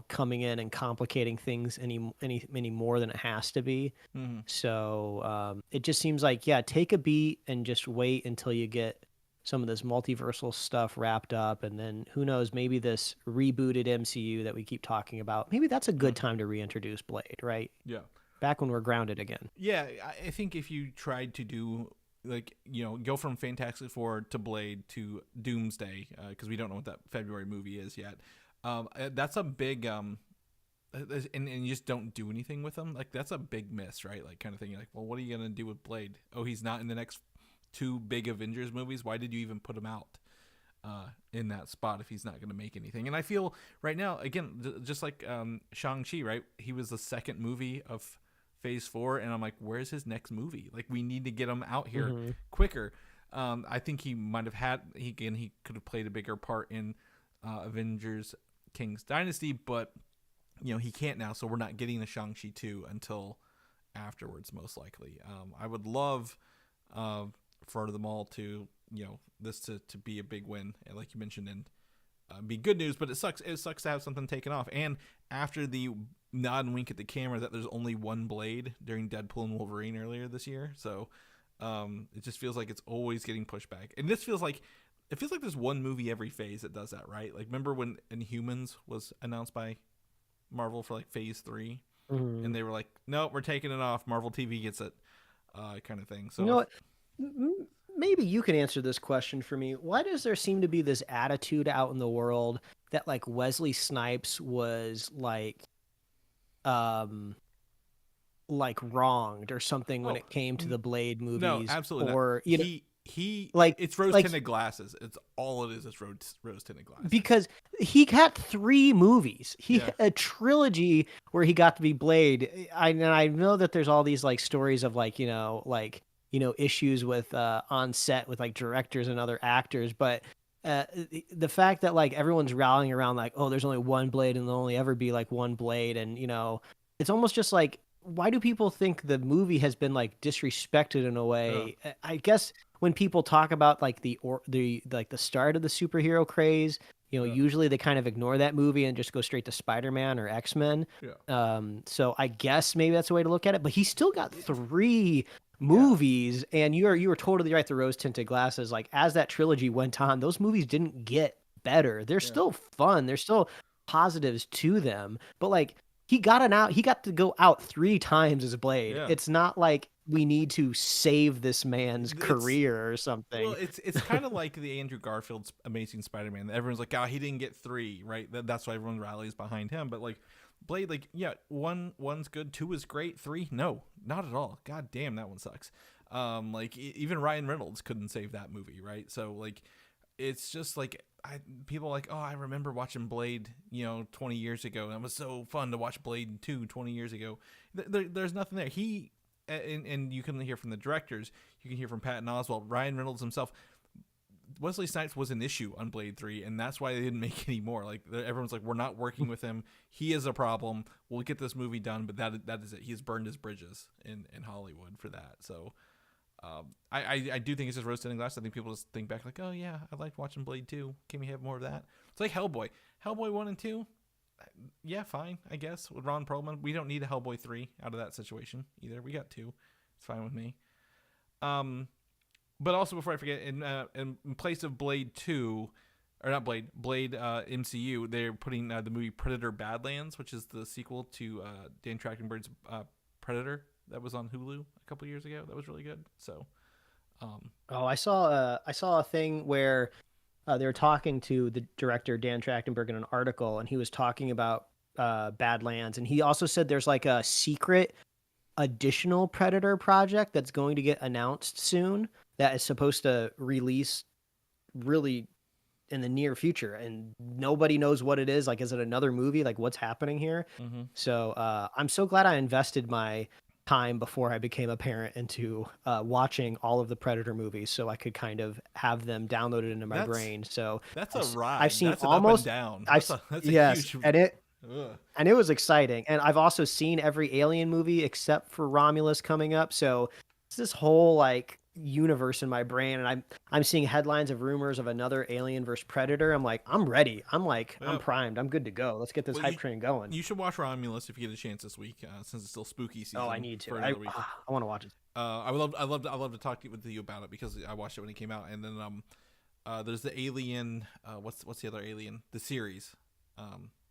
coming in and complicating things any more than it has to be. Mm-hmm. So it just seems like, yeah, take a beat and just wait until you get some of this multiversal stuff wrapped up, and then who knows, maybe this rebooted MCU that we keep talking about, maybe that's a good time to reintroduce Blade, right? Yeah. Back when we're grounded again. Yeah, I think if you tried to do, like, go from Fantastic Four to Blade to Doomsday, because we don't know what that February movie is yet, that's a big, and you just don't do anything with them, like, that's a big miss, right? Like, kind of thing. You're like, well, what are you going to do with Blade? Oh, he's not in the next 2 big Avengers movies. Why did you even put him out in that spot if he's not going to make anything? And I feel right now, again, just like Shang-Chi, right? He was the second movie of Phase 4, and I'm like, where's his next movie? Like, we need to get him out here quicker. I think he might have he could have played a bigger part in Avengers King's Dynasty, but he can't now, so we're not getting the Shang-Chi 2 until afterwards, most likely. I would love for them all to, this to be a big win, like you mentioned, and be good news. But it sucks to have something taken off. And after the nod and wink at the camera that there's only one Blade during Deadpool and Wolverine earlier this year, so it just feels like it's always getting pushed back. And this feels like there's one movie every phase that does that, right? Like, remember when Inhumans was announced by Marvel for like Phase 3, and they were like, no, we're taking it off, Marvel TV gets it, kind of thing. So what? Maybe you can answer this question for me. Why does there seem to be this attitude out in the world that like Wesley Snipes was like wronged or something when it came to the Blade movies? No, absolutely. Or he like, it's rose-tinted glasses. It's all it is. It's rose-tinted glasses. Because he got 3 movies. He had a trilogy where he got to be Blade. I know that there's all these like stories of like, issues with on set with like directors and other actors, but the fact that like everyone's rallying around like, oh, there's only one Blade and there'll only ever be like one Blade, and it's almost just like, why do people think the movie has been like disrespected in a way? I guess when people talk about like the start of the superhero craze, usually they kind of ignore that movie and just go straight to Spider-Man or X-Men. So I guess maybe that's a way to look at it, but he still got 3 movies, and you were totally right. The rose-tinted glasses, like, as that trilogy went on, those movies didn't get better. They're still fun. There's still positives to them, but like, he got to go out 3 times as Blade. It's not like we need to save this man's career or something. Well, it's kind of like the Andrew Garfield's Amazing Spider-Man. Everyone's like, oh, he didn't get 3, right? That's why everyone rallies behind him. But like, Blade, like, yeah, one's good, 2 is great, 3, no, not at all. God damn, that one sucks. Like, even Ryan Reynolds couldn't save that movie, right? So like, it's just like, people are like, oh, I remember watching Blade, 20 years ago, and it was so fun to watch Blade 2 20 years ago. There's nothing there. And you can hear from the directors, you can hear from Patton Oswalt, Ryan Reynolds himself. Wesley Snipes was an issue on Blade 3, and that's why they didn't make any more. Like, everyone's like, we're not working with him. He is a problem. We'll get this movie done, but that is it. He has burned his bridges in Hollywood for that. So I do think it's just rose-tinted glass. I think people just think back like, oh yeah, I liked watching Blade 2. Can we have more of that? It's like Hellboy. Hellboy 1 and 2, yeah, fine, I guess, with Ron Perlman. We don't need a Hellboy 3 out of that situation either. We got 2. It's fine with me. But also, before I forget, in place of Blade 2, or not Blade MCU, they're putting the movie Predator Badlands, which is the sequel to Dan Trachtenberg's Predator that was on Hulu a couple years ago. That was really good. So, I saw a thing where they were talking to the director Dan Trachtenberg in an article, and he was talking about Badlands, and he also said there's like a secret additional Predator project that's going to get announced soon that is supposed to release really in the near future, and nobody knows what it is. Like, is it another movie? Like, what's happening here? mm-hmm. So I'm so glad I invested my time before I became a parent into watching all of the Predator movies, so I could kind of have them downloaded into my brain. So that's a ride. I've seen that's almost an up and down. That's yes, huge. and it was exciting. And I've also seen every Alien movie except for Romulus coming up. So it's this whole like universe in my brain, and I'm seeing headlines of rumors of another Alien versus Predator. I'm like, I'm ready. I'm primed. I'm good to go. Let's get this hype train going. You should watch Romulus if you get a chance this week, since it's still spooky season. Oh, I need to. I want to watch it. I love to talk with you about it because I watched it when it came out, and then there's the Alien. What's the other Alien? The series,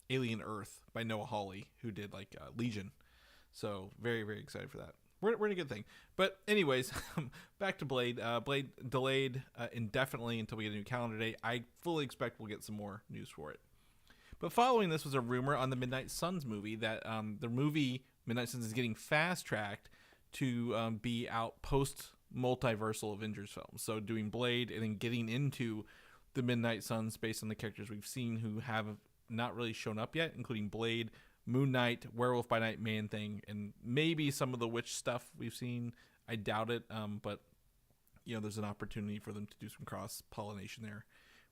Alien Earth by Noah Hawley, who did like Legion. So very, very excited for that. We're in a good thing. But anyways, back to Blade. Blade delayed indefinitely until we get a new calendar date. I fully expect we'll get some more news for it. But following this was a rumor on the Midnight Suns movie that the movie Midnight Suns is getting fast-tracked to be out post-Multiversal Avengers films. So doing Blade and then getting into the Midnight Suns based on the characters we've seen who have not really shown up yet, including Blade, Moon Knight, Werewolf by Night, Man-Thing, and maybe some of the witch stuff we've seen. I doubt it, but there's an opportunity for them to do some cross-pollination there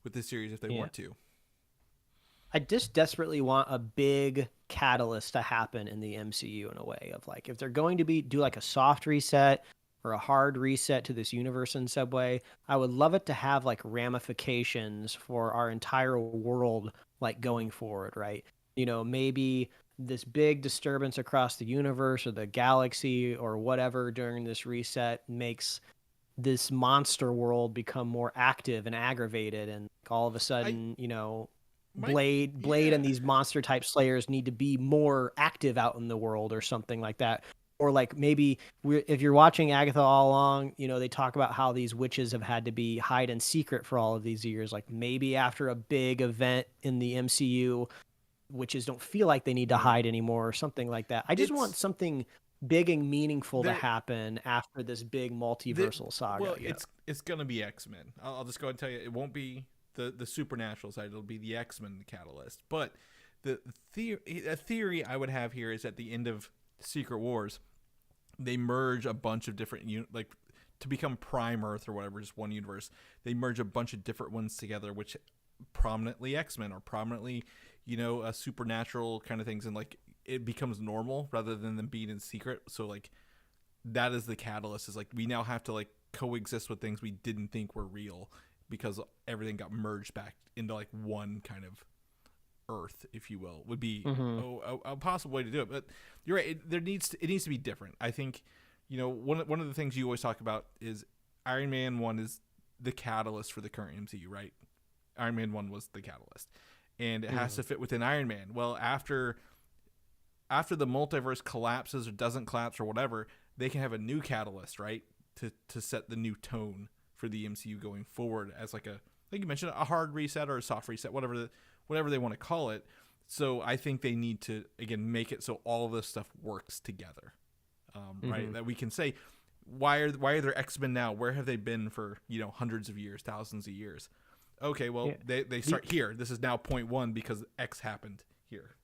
with this series if they want to. I just desperately want a big catalyst to happen in the MCU in a way of like, if they're going to do like a soft reset or a hard reset to this universe in some way, I would love it to have like ramifications for our entire world, like going forward, right? Maybe this big disturbance across the universe or the galaxy or whatever during this reset makes this monster world become more active and aggravated, and all of a sudden, Blade and these monster type slayers need to be more active out in the world or something like that. Or like maybe if you're watching Agatha all along, they talk about how these witches have had to be hide and secret for all of these years. Like maybe after a big event in the MCU, witches don't feel like they need to hide anymore or something like that. I just want something big and meaningful to happen after this big multiversal saga. Well, it's going to be X-Men. I'll just go ahead and tell you, it won't be the supernatural side. It'll be the X-Men catalyst. But a theory I would have here is at the end of Secret Wars, they merge a bunch of different to become Prime Earth or whatever, just one universe. They merge a bunch of different ones together, which prominently X-Men or prominently a supernatural kind of things, and like it becomes normal rather than them being in secret. So like that is the catalyst, is like we now have to like coexist with things we didn't think were real because everything got merged back into like one kind of Earth, if you will, would be a possible way to do it. But you're right, it needs to be different. I think one of the things you always talk about is Iron Man 1 is the catalyst for the current MCU, right? Iron Man 1 was the catalyst, and it has to fit within Iron Man. Well, after the multiverse collapses or doesn't collapse or whatever, they can have a new catalyst, right? To set the new tone for the MCU going forward as like you mentioned, a hard reset or a soft reset, whatever they want to call it. So I think they need to, again, make it so all of this stuff works together, right? That we can say, why are there X-Men now? Where have they been for hundreds of years, thousands of years? Okay, well, they start here. This is now point one because X happened here.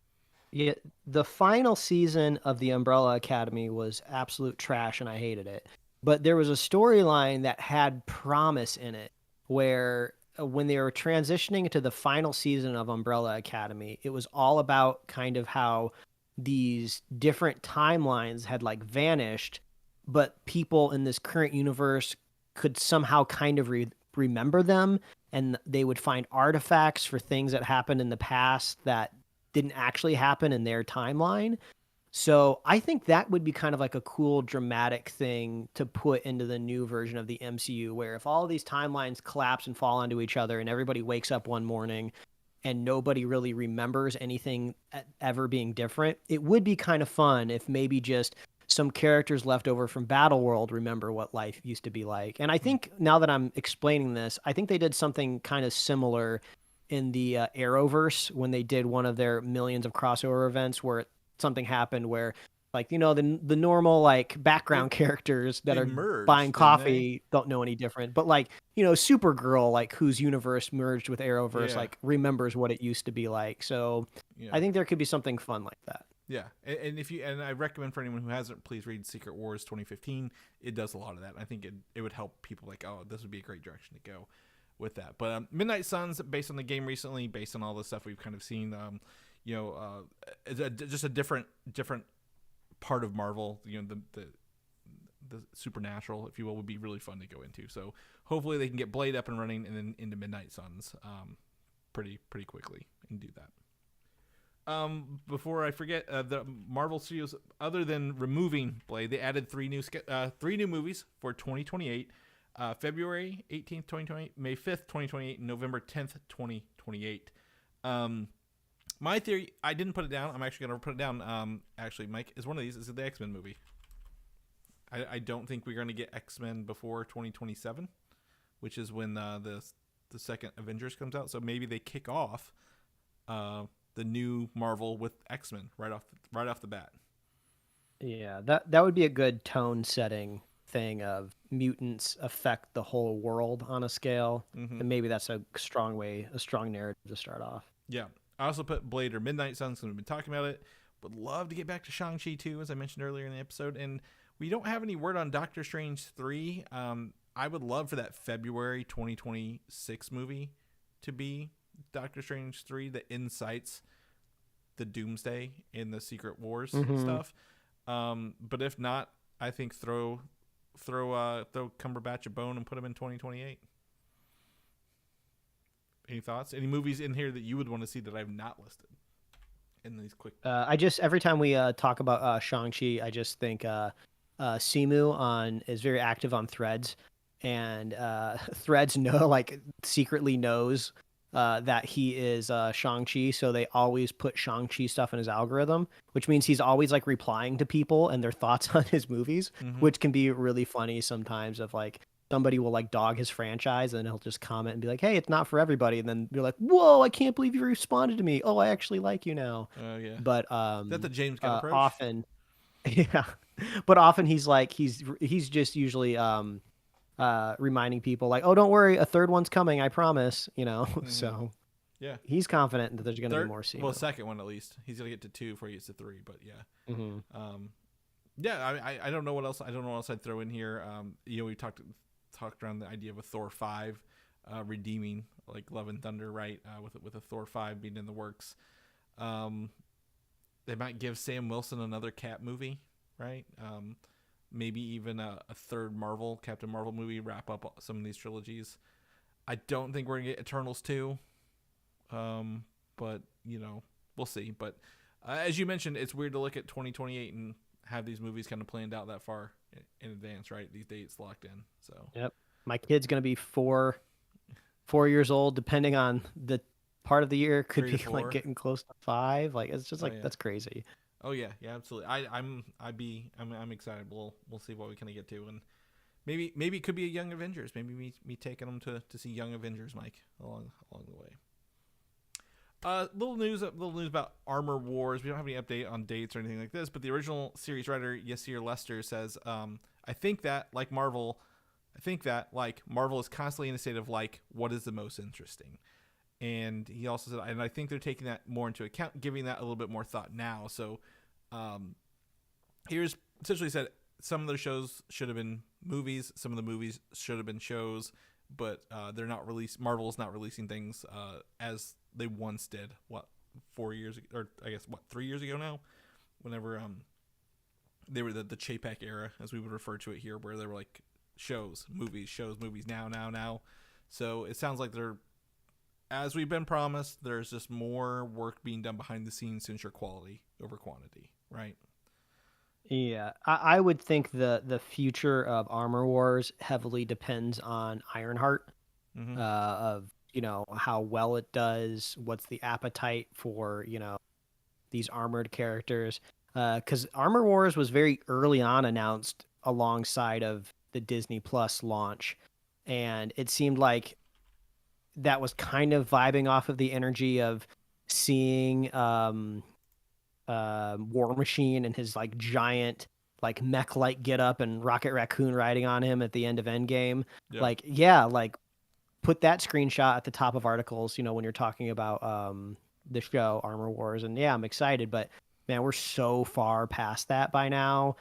Yeah, the final season of The Umbrella Academy was absolute trash, and I hated it. But there was a storyline that had promise in it, where when they were transitioning to the final season of Umbrella Academy, it was all about kind of how these different timelines had like vanished, but people in this current universe could somehow kind of remember them, and they would find artifacts for things that happened in the past that didn't actually happen in their timeline. So I think that would be kind of like a cool dramatic thing to put into the new version of the MCU, where if all of these timelines collapse and fall onto each other and everybody wakes up one morning and nobody really remembers anything ever being different, it would be kind of fun if maybe just some characters left over from Battleworld remember what life used to be like. And I think now that I'm explaining this, I think they did something kind of similar in the Arrowverse when they did one of their millions of crossover events where something happened where, like, you know, the normal like background characters that are merged, buying didn't coffee don't know any different, but like, you know, Supergirl, like whose universe merged with Arrowverse, Yeah. like remembers what it used to be like. So Yeah. I think there could be something fun like that. Yeah, and if you and I recommend for anyone who hasn't, please read Secret Wars 2015. It does a lot of that. I think it would help people like, oh, this would be a great direction to go with that. But Midnight Suns, based on the game recently, based on all the stuff we've kind of seen, you know, just a different part of Marvel. You know, the supernatural, if you will, would be really fun to go into. So hopefully they can get Blade up and running, and then into Midnight Suns, pretty quickly and do that. Before I forget, the Marvel Studios, other than removing Blade, they added three new movies for 2028. February 18th, 2028, May 5th, 2028, and November 10th, 2028. My theory, I didn't put it down. I'm actually going to put it down. Actually, Mike, is one of these is the X-Men movie. I don't think we're going to get X-Men before 2027, which is when the second Avengers comes out. So maybe they kick off the new Marvel with X-Men right off the bat. Yeah, that would be a good tone setting thing of mutants affect the whole world on a scale. Mm-hmm. And maybe that's a strong narrative to start off. Yeah. I also put Blade or Midnight Suns because we've been talking about it. Would love to get back to Shang-Chi too, as I mentioned earlier in the episode. And we don't have any word on Doctor Strange 3. I would love for that February 2026 movie to be Doctor Strange 3 that incites the Doomsday and the Secret Wars stuff. But if not, I think throw Cumberbatch a bone and put him in 2028. Any thoughts? Any movies in here that you would want to see that I've not listed in these quick? I just every time we talk about Shang-Chi, I just think Simu is very active on Threads, and Threads secretly knows that he is Shang-Chi, so they always put Shang-Chi stuff in his algorithm, which means he's always like replying to people and their thoughts on his movies, which can be really funny sometimes. Of like somebody will like dog his franchise and he'll just comment and be like, "Hey, it's not for everybody," and then you're like, "Whoa, I can't believe you responded to me. Oh, I actually like you now." Yeah. But Is that the James Gunn approach? often, yeah, but often he's like he's just usually reminding people like, "Oh, don't worry, a third one's coming, I promise," you know. So Yeah. he's confident that there's going to be more Simu. Well, second one at least. He's gonna get to 2 before he gets to 3. But yeah. Yeah. I don't know what else. I don't know what else I'd throw in here. You know, we talked around the idea of a Thor 5 redeeming like Love and Thunder, right? With a Thor 5 being in the works. They might give Sam Wilson another Cap movie, right? Maybe even a third Captain Marvel movie, wrap up some of these trilogies. I don't think we're gonna get Eternals 2, but you know, we'll see. But as you mentioned, it's weird to look at 2028 and have these movies kind of planned out that far in advance, right? These dates locked in. So yep, my kid's gonna be 4 years old, depending on the part of the year. Could 3 to be 4. like getting close to 5. Like it's just Yeah. that's crazy. Oh yeah, absolutely. I'm excited. We'll see what we kind of get to, and maybe it could be a Young Avengers. Maybe me taking them to see Young Avengers, Mike, along the way. Little news about Armor Wars. We don't have any update on dates or anything like this, but the original series writer Yasir Lester says, I think that like Marvel is constantly in a state of like, what is the most interesting? And he also said, and I think they're taking that more into account, giving that a little bit more thought now. So, here's essentially said some of the shows should have been movies, some of the movies should have been shows, but they're not released. Marvel is not releasing things as they once did. 4 years, or I guess 3 years ago now, whenever they were the Chapek era, as we would refer to it here, where they were like shows, movies, now. So it sounds like they're, as we've been promised, there's just more work being done behind the scenes to ensure quality over quantity, right? Yeah, I would think the future of Armor Wars heavily depends on Ironheart, Mm-hmm. of how well it does, what's the appetite for these armored characters, because Armor Wars was very early on announced alongside of the Disney Plus launch, and it seemed like that was kind of vibing off of the energy of seeing War Machine and his like giant like mech like get up and Rocket Raccoon riding on him at the end of Endgame. Yeah. Like, yeah, like put that screenshot at the top of articles, when you're talking about the show Armor Wars. And yeah, I'm excited, but man, we're so far past that by now.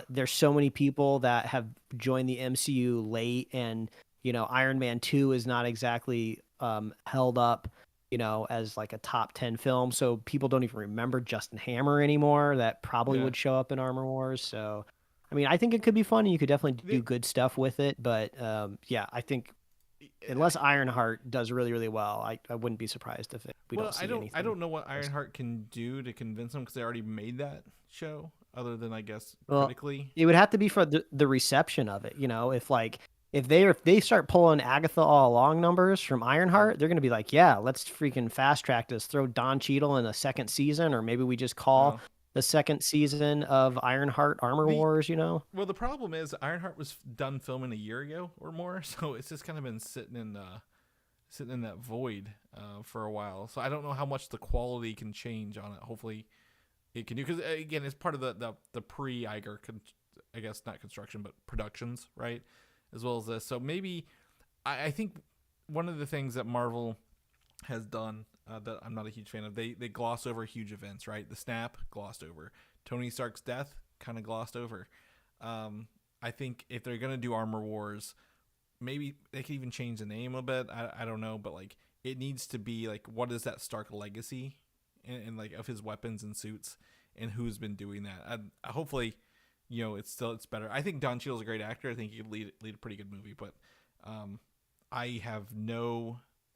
There's so many people that have joined the MCU late, and Iron Man 2 is not exactly held up as like a top 10 film. So people don't even remember Justin Hammer anymore. That probably would show up in Armor Wars. So, I mean, I think it could be fun. You could definitely do good stuff with it. But yeah, I think unless Ironheart does really, really well, I wouldn't be surprised if we don't see anything. I don't know what Ironheart can do to convince them, because they already made that show, other than, I guess, critically. It would have to be for the reception of it. If they start pulling Agatha All Along numbers from Ironheart, they're going to be like, yeah, let's freaking fast track this. Throw Don Cheadle in a second season, or maybe we just call the second season of Ironheart Armor Wars. Well, the problem is Ironheart was done filming a year ago or more, so it's just kind of been sitting in that void for a while. So I don't know how much the quality can change on it. Hopefully, it can do, because again, it's part of the pre-Iger, I guess not construction, but productions, right? As well as this. So maybe I think one of the things that Marvel has done that I'm not a huge fan of, they gloss over huge events, right? The snap, glossed over. Tony Stark's death, kind of glossed over. I think if they're going to do Armor Wars, maybe they could even change the name a bit. I don't know, but like it needs to be like, what is that Stark legacy and like of his weapons and suits, and who's been doing that? Hopefully, it's better. I think Don Cheadle's a great actor. I think he could lead a pretty good movie, but I have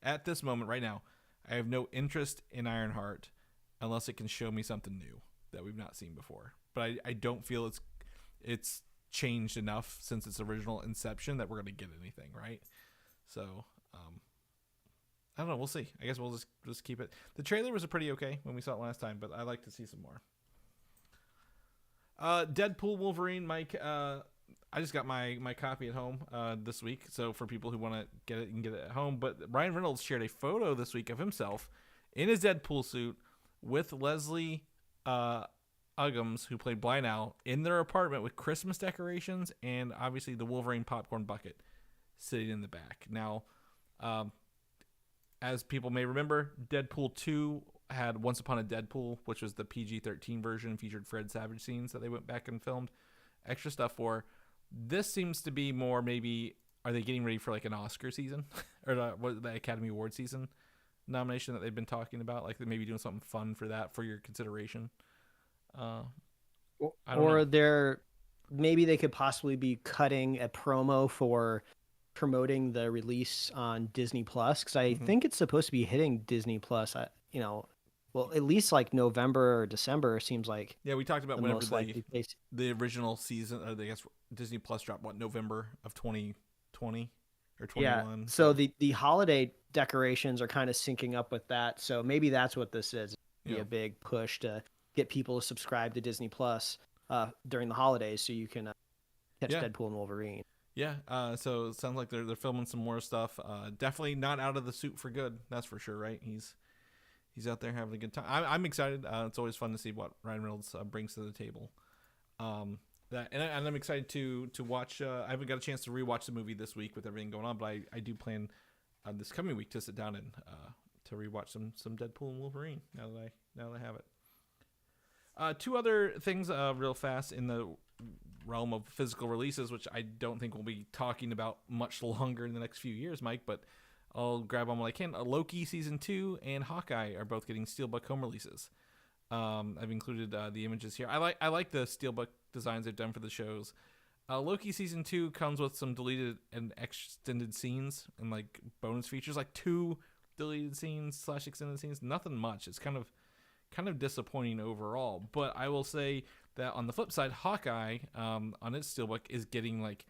at this moment right now, I have no interest in Ironheart unless it can show me something new that we've not seen before. But I don't feel it's changed enough since its original inception that we're going to get anything, right? So I don't know. We'll see. I guess we'll just keep it. The trailer was pretty okay when we saw it last time, but I'd like to see some more. Deadpool Wolverine, Mike. I just got my copy at home this week, so for people who want to get it, you can get it at home. But Ryan Reynolds shared a photo this week of himself in his Deadpool suit with Leslie Uggams, who played Blind Owl, in their apartment with Christmas decorations and obviously the Wolverine popcorn bucket sitting in the back. Now, as people may remember, Deadpool 2 had Once Upon a Deadpool, which was the PG-13 version, featured Fred Savage scenes that they went back and filmed extra stuff for. This seems to be more, maybe, are they getting ready for like an Oscar season or the Academy Award season nomination that they've been talking about? Like they may be doing something fun for that, for your consideration. Maybe they could possibly be cutting a promo for promoting the release on Disney Plus, because I think it's supposed to be hitting Disney Plus. Well, at least like November or December seems like. Yeah, we talked about whenever the original season, I guess Disney Plus dropped, November of 2020 or 21. Yeah, so the holiday decorations are kind of syncing up with that. So maybe that's what this is. Be a big push to get people to subscribe to Disney Plus during the holidays, so you can catch Deadpool and Wolverine. Yeah, so it sounds like they're filming some more stuff. Definitely not out of the suit for good, that's for sure, right? He's out there having a good time. I'm excited. It's always fun to see what Ryan Reynolds brings to the table. And I'm excited to watch. I haven't got a chance to rewatch the movie this week with everything going on, but I do plan this coming week to sit down and to rewatch some Deadpool and Wolverine now that I have it. Two other things real fast in the realm of physical releases, which I don't think we'll be talking about much longer in the next few years, Mike, but I'll grab them while I can. Loki Season 2 and Hawkeye are both getting Steelbook home releases. I've included the images here. I like the steelbook designs they've done for the shows. Loki season 2 comes with some deleted and extended scenes and like bonus features, like 2 deleted scenes / extended scenes. Nothing much. It's kind of disappointing overall. But I will say that on the flip side, Hawkeye on its steelbook is getting like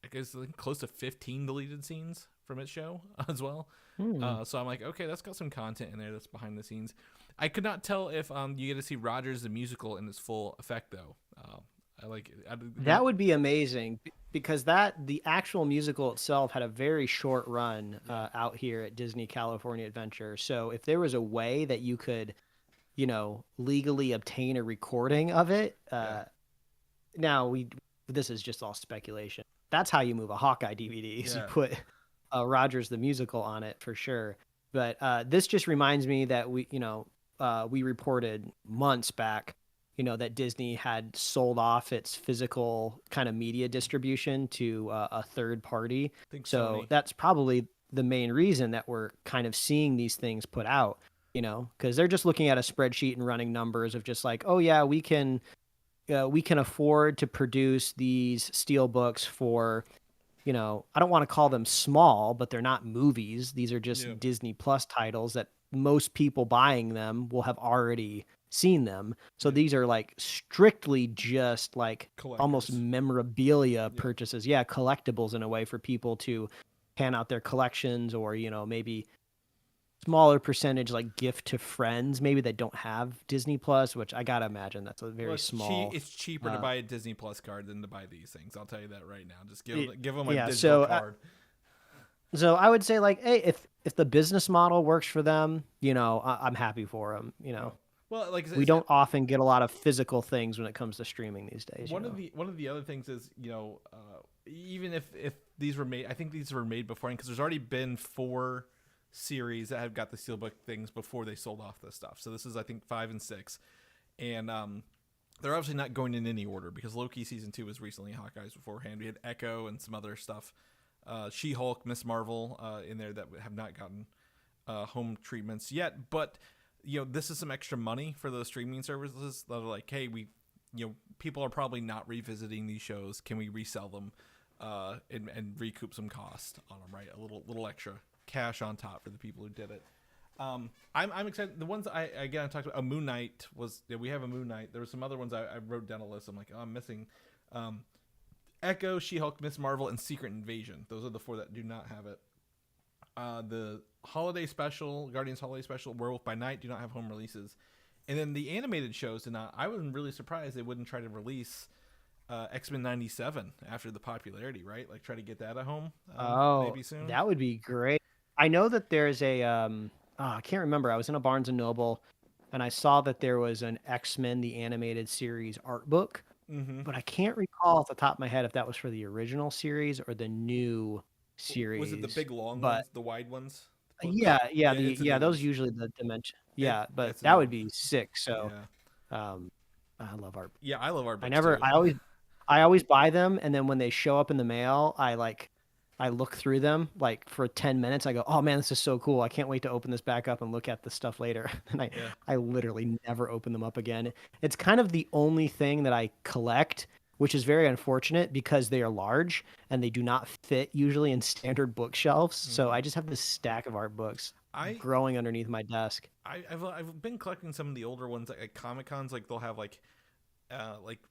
I guess close to 15 deleted scenes from its show as well. So I'm like, okay, that's got some content in there that's behind the scenes. I could not tell if you get to see Rogers the musical in its full effect though. That would be amazing because the actual musical itself had a very short run out here at Disney California Adventure. So if there was a way that you could, legally obtain a recording of it, now this is just all speculation. That's how you move a Hawkeye DVD. Is you put Rogers the musical on it for sure. But this just reminds me that we reported months back, that Disney had sold off its physical kind of media distribution to a third party. So Sony. That's probably the main reason that we're kind of seeing these things put out, because they're just looking at a spreadsheet and running numbers of just like, oh yeah, we can afford to produce these steel books for, I don't want to call them small, but they're not movies. These are just Disney Plus titles that most people buying them will have already seen them. So these are like strictly just like almost memorabilia purchases. Yeah, collectibles in a way for people to pan out their collections or, maybe smaller percentage like gift to friends maybe that don't have Disney Plus, which I gotta imagine that's a very small. It's cheaper to buy a Disney Plus card than to buy these things. I'll tell you that right now. Just give them a digital card. So I would say like, hey, if the business model works for them, I'm happy for them. Well, like we don't often get a lot of physical things when it comes to streaming these days. One of the other things is even if these were made, I think these were made before, because there's already been 4 series that have got the steelbook things before they sold off this stuff. So this is I think 5 and 6, and they're obviously not going in any order because Loki season 2 was recently Hawkeye's beforehand. We had Echo and some other stuff, She-Hulk, Miss Marvel in there that have not gotten home treatments yet, but. This is some extra money for those streaming services that are like, hey, people are probably not revisiting these shows. Can we resell them and recoup some cost on them, right? A little extra cash on top for the people who did it. I'm excited. The ones I talked about, Moon Knight we have a Moon Knight. There were some other ones I wrote down a list. I'm like, I'm missing Echo, She-Hulk, Miss Marvel, and Secret Invasion. Those are the 4 that do not have it. The holiday special, Guardians holiday special, Werewolf by Night do not have home releases, and then the animated shows did not. I was really surprised they wouldn't try to release X-Men 97 after the popularity, right? Like try to get that at home. Maybe soon. That would be great. I know that there's a I can't remember. I was in a Barnes and Noble, and I saw that there was an X-Men the animated series art book, but I can't recall off the top of my head if that was for the original series or the new series. Was it the big long ones, the wide ones? Those usually the dimension. But that would be sick. So, I love art. Yeah, I love art. I always buy them, and then when they show up in the mail, I look through them like for 10 minutes. I go, oh man, this is so cool. I can't wait to open this back up and look at the stuff later. And I literally never open them up again. It's kind of the only thing that I collect, which is very unfortunate because they are large and they do not fit usually in standard bookshelves. So I just have this stack of art books growing underneath my desk. I've been collecting some of the older ones at Comic Cons. Like they'll have like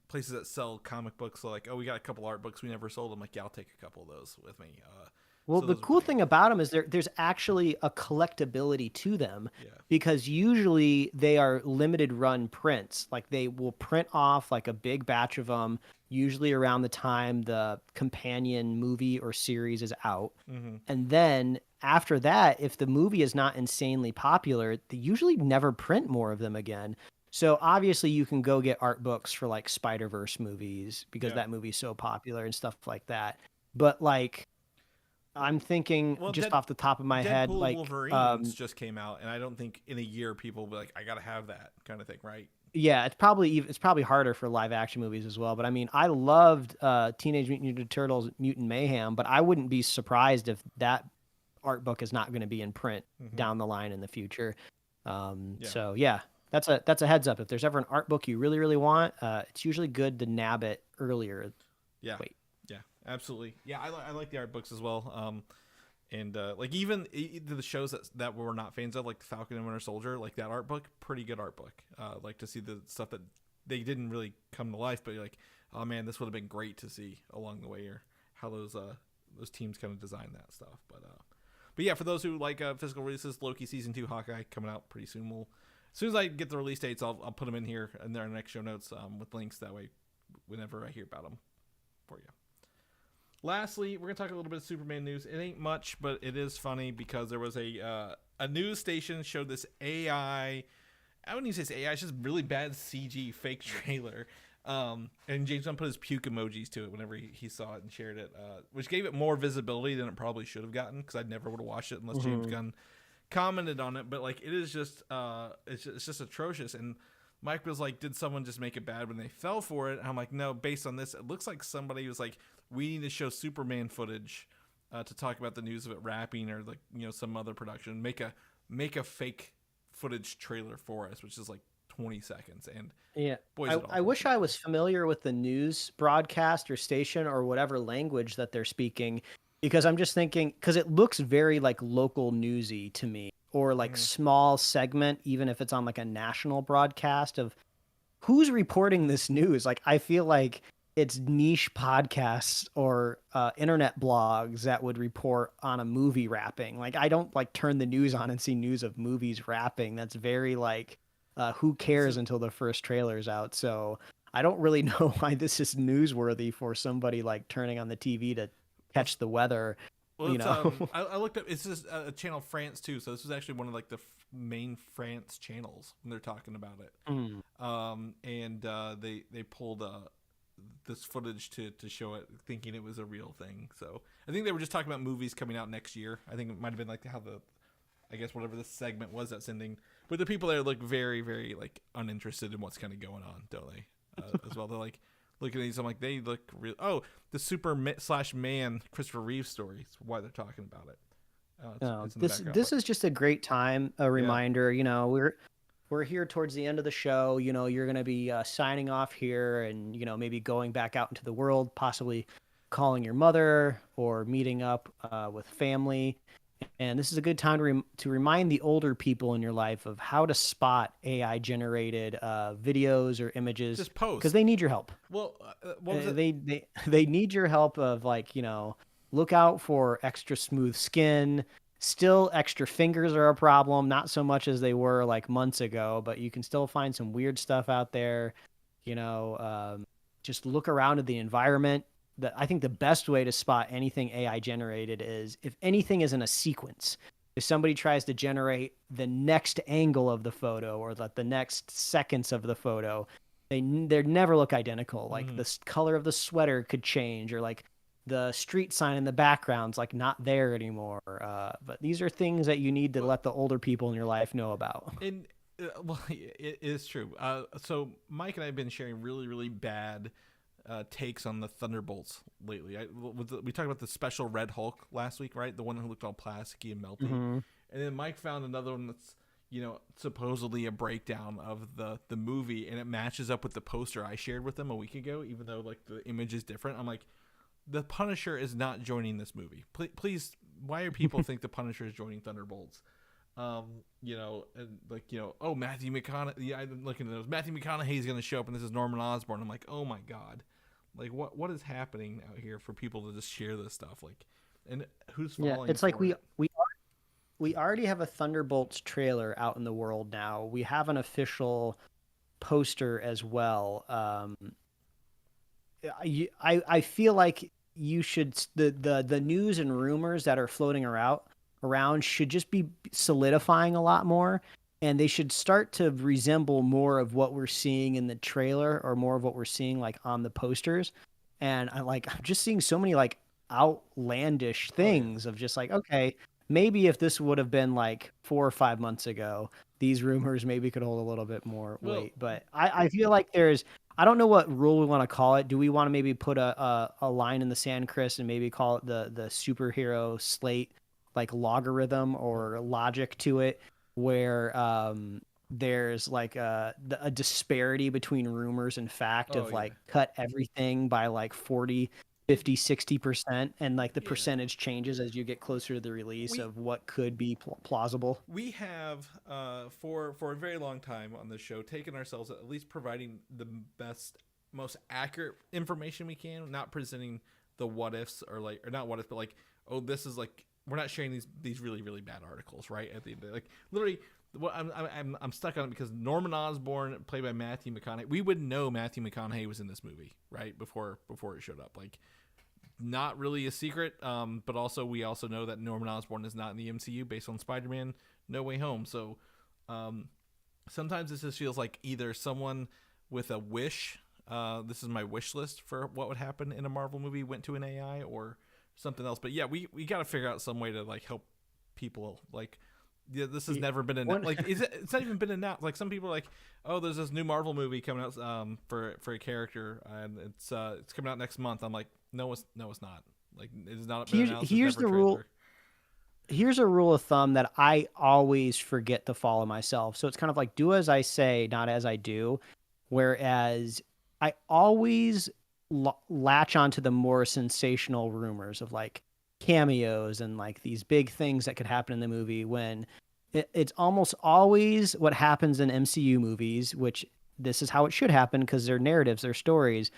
places that sell comic books. So like, oh, we got a couple art books we never sold. I'm like, yeah, I'll take a couple of those with me. Well, the cool thing about them is there's actually a collectability to them because usually they are limited run prints. Like they will print off like a big batch of them, usually around the time the companion movie or series is out. And then after that, if the movie is not insanely popular, they usually never print more of them again. So obviously you can go get art books for like Spider-Verse movies because that movie's so popular and stuff like that. But like, I'm thinking off the top of my head, like Wolverine just came out, and I don't think in a year people will be like, I gotta have that kind of thing, right? Yeah, it's probably harder for live action movies as well. But I mean, I loved Teenage Mutant Ninja Turtles: Mutant Mayhem, but I wouldn't be surprised if that art book is not going to be in print down the line in the future. So yeah, that's a heads up. If there's ever an art book you really really want, it's usually good to nab it earlier. Yeah. Wait. Yeah, absolutely. Yeah, I like the art books as well. And like even the shows that we're not fans of, like the Falcon and Winter Soldier, like that art book, pretty good art book. Like to see the stuff that they didn't really come to life, but you're like, oh man, this would have been great to see along the way, or how those teams kind of design that stuff. But yeah, for those who like physical releases, Loki season 2, Hawkeye coming out pretty soon. As soon as I get the release dates, I'll put them in here and there in the next show notes with links. That way, whenever I hear about them, for you. Lastly, we're gonna talk a little bit of Superman news. It ain't much, but it is funny because there was a news station showed this AI. I wouldn't even say it's AI. It's just really bad CG fake trailer. And James Gunn put his puke emojis to it whenever he saw it and shared it, which gave it more visibility than it probably should have gotten, because I never would have watched it unless James Gunn commented on it. But like, it is just it's just atrocious. And Mike was like, did someone just make it bad when they fell for it? And I'm like, no, based on this, it looks like somebody was like, we need to show Superman footage to talk about the news of it wrapping, or like, you know, some other production, make a fake footage trailer for us, which is like 20 seconds. And Yeah, boy, I wish I was familiar with the news broadcast or station or whatever language that they're speaking, because I'm just thinking, because it looks very like local newsy to me, or like small segment, even if it's on like a national broadcast of who's reporting this news. Like, I feel like it's niche podcasts or internet blogs that would report on a movie wrapping. Like, I don't like turn the news on and see news of movies wrapping. That's very like, who cares until the first trailer's out. So I don't really know why this is newsworthy for somebody like turning on the TV to catch the weather. Well, you know, I looked up. It's just a channel France too, so this is actually one of like the main France channels when they're talking about it. And they pulled this footage to show it, thinking it was a real thing. So I think they were just talking about movies coming out next year. I think it might have been like how I guess whatever this segment was that's ending. But the people there look very, very like uninterested in what's kind of going on, don't they? As well, they're like looking at these. I'm like, they look real. Oh, the Superman Christopher Reeve story. That's why they're talking about it. This is just a great time. A reminder, you know, we're here towards the end of the show. You know, you're going to be signing off here, and you know, maybe going back out into the world, possibly calling your mother or meeting up with family. And this is a good time to remind the older people in your life of how to spot AI generated videos or images. Just post, because they need your help. Well, what was it? They need your help of, like, you know, look out for extra smooth skin. Still, extra fingers are a problem, not so much as they were like months ago, but you can still find some weird stuff out there. You know, just look around at the environment. I think the best way to spot anything AI generated is if anything is in a sequence. If somebody tries to generate the next angle of the photo or the next seconds of the photo, they never look identical. Like the color of the sweater could change, or like the street sign in the background's like not there anymore. But these are things that you need to let the older people in your life know about. And well, it is true. So Mike and I have been sharing really, really bad takes on the Thunderbolts lately. We talked about the special Red Hulk last week, right? The one who looked all plasticky and melty. And then Mike found another one that's, you know, supposedly a breakdown of the movie, and it matches up with the poster I shared with them a week ago, even though like the image is different. I'm like, the Punisher is not joining this movie. Please, why do people think the Punisher is joining Thunderbolts? You know, and like, you know, oh, Matthew McConaughey. Yeah, I'm looking at those. Matthew McConaughey is going to show up, and this is Norman Osborn. I'm like, oh my god. Like, what is happening out here for people to just share this stuff? Like, and who's falling? Yeah, it's like we already have a Thunderbolts trailer out in the world now. We have an official poster as well. I feel like you should the news and rumors that are floating around should just be solidifying a lot more. And they should start to resemble more of what we're seeing in the trailer, or more of what we're seeing like on the posters. And I'm just seeing so many like outlandish things of just like, okay, maybe if this would have been like 4 or 5 months ago, these rumors maybe could hold a little bit more weight. But I feel like I don't know what rule we want to call it. Do we want to maybe put a line in the sand, Chris, and maybe call it the Superhero Slate, like logarithm or logic to it, where there's like a disparity between rumors and fact Oh, of yeah. like cut everything by like 40, 50, 60%, and like the Yeah. percentage changes as you get closer to the release We- of what could be plausible. We have, for a very long time on this show, taken ourselves at least providing the best, most accurate information we can, not presenting the what ifs or not what ifs, but like, oh, this is like, we're not sharing these really really bad articles, right? At the end of the day, like literally, what I'm stuck on it because Norman Osborn, played by Matthew McConaughey, we would know Matthew McConaughey was in this movie, right? Before it showed up, like, not really a secret, but also we also know that Norman Osborn is not in the MCU based on Spider-Man No Way Home. So sometimes this just feels like either someone with a wish, this is my wish list for what would happen in a Marvel movie, went to an AI or something else. But yeah, we got to figure out some way to like help people. Like, yeah, this has never been announced. Like, it's not even been announced. Like, some people are like, oh, there's this new Marvel movie coming out for a character, and it's coming out next month. I'm like, no, it's not. Like, it's not been announced. Here's the rule. Here's a rule of thumb that I always forget to follow myself. So it's kind of like do as I say, not as I do. Whereas I always latch onto the more sensational rumors of like cameos and like these big things that could happen in the movie when it's almost always what happens in MCU movies, which this is how it should happen because they're narratives, they're stories.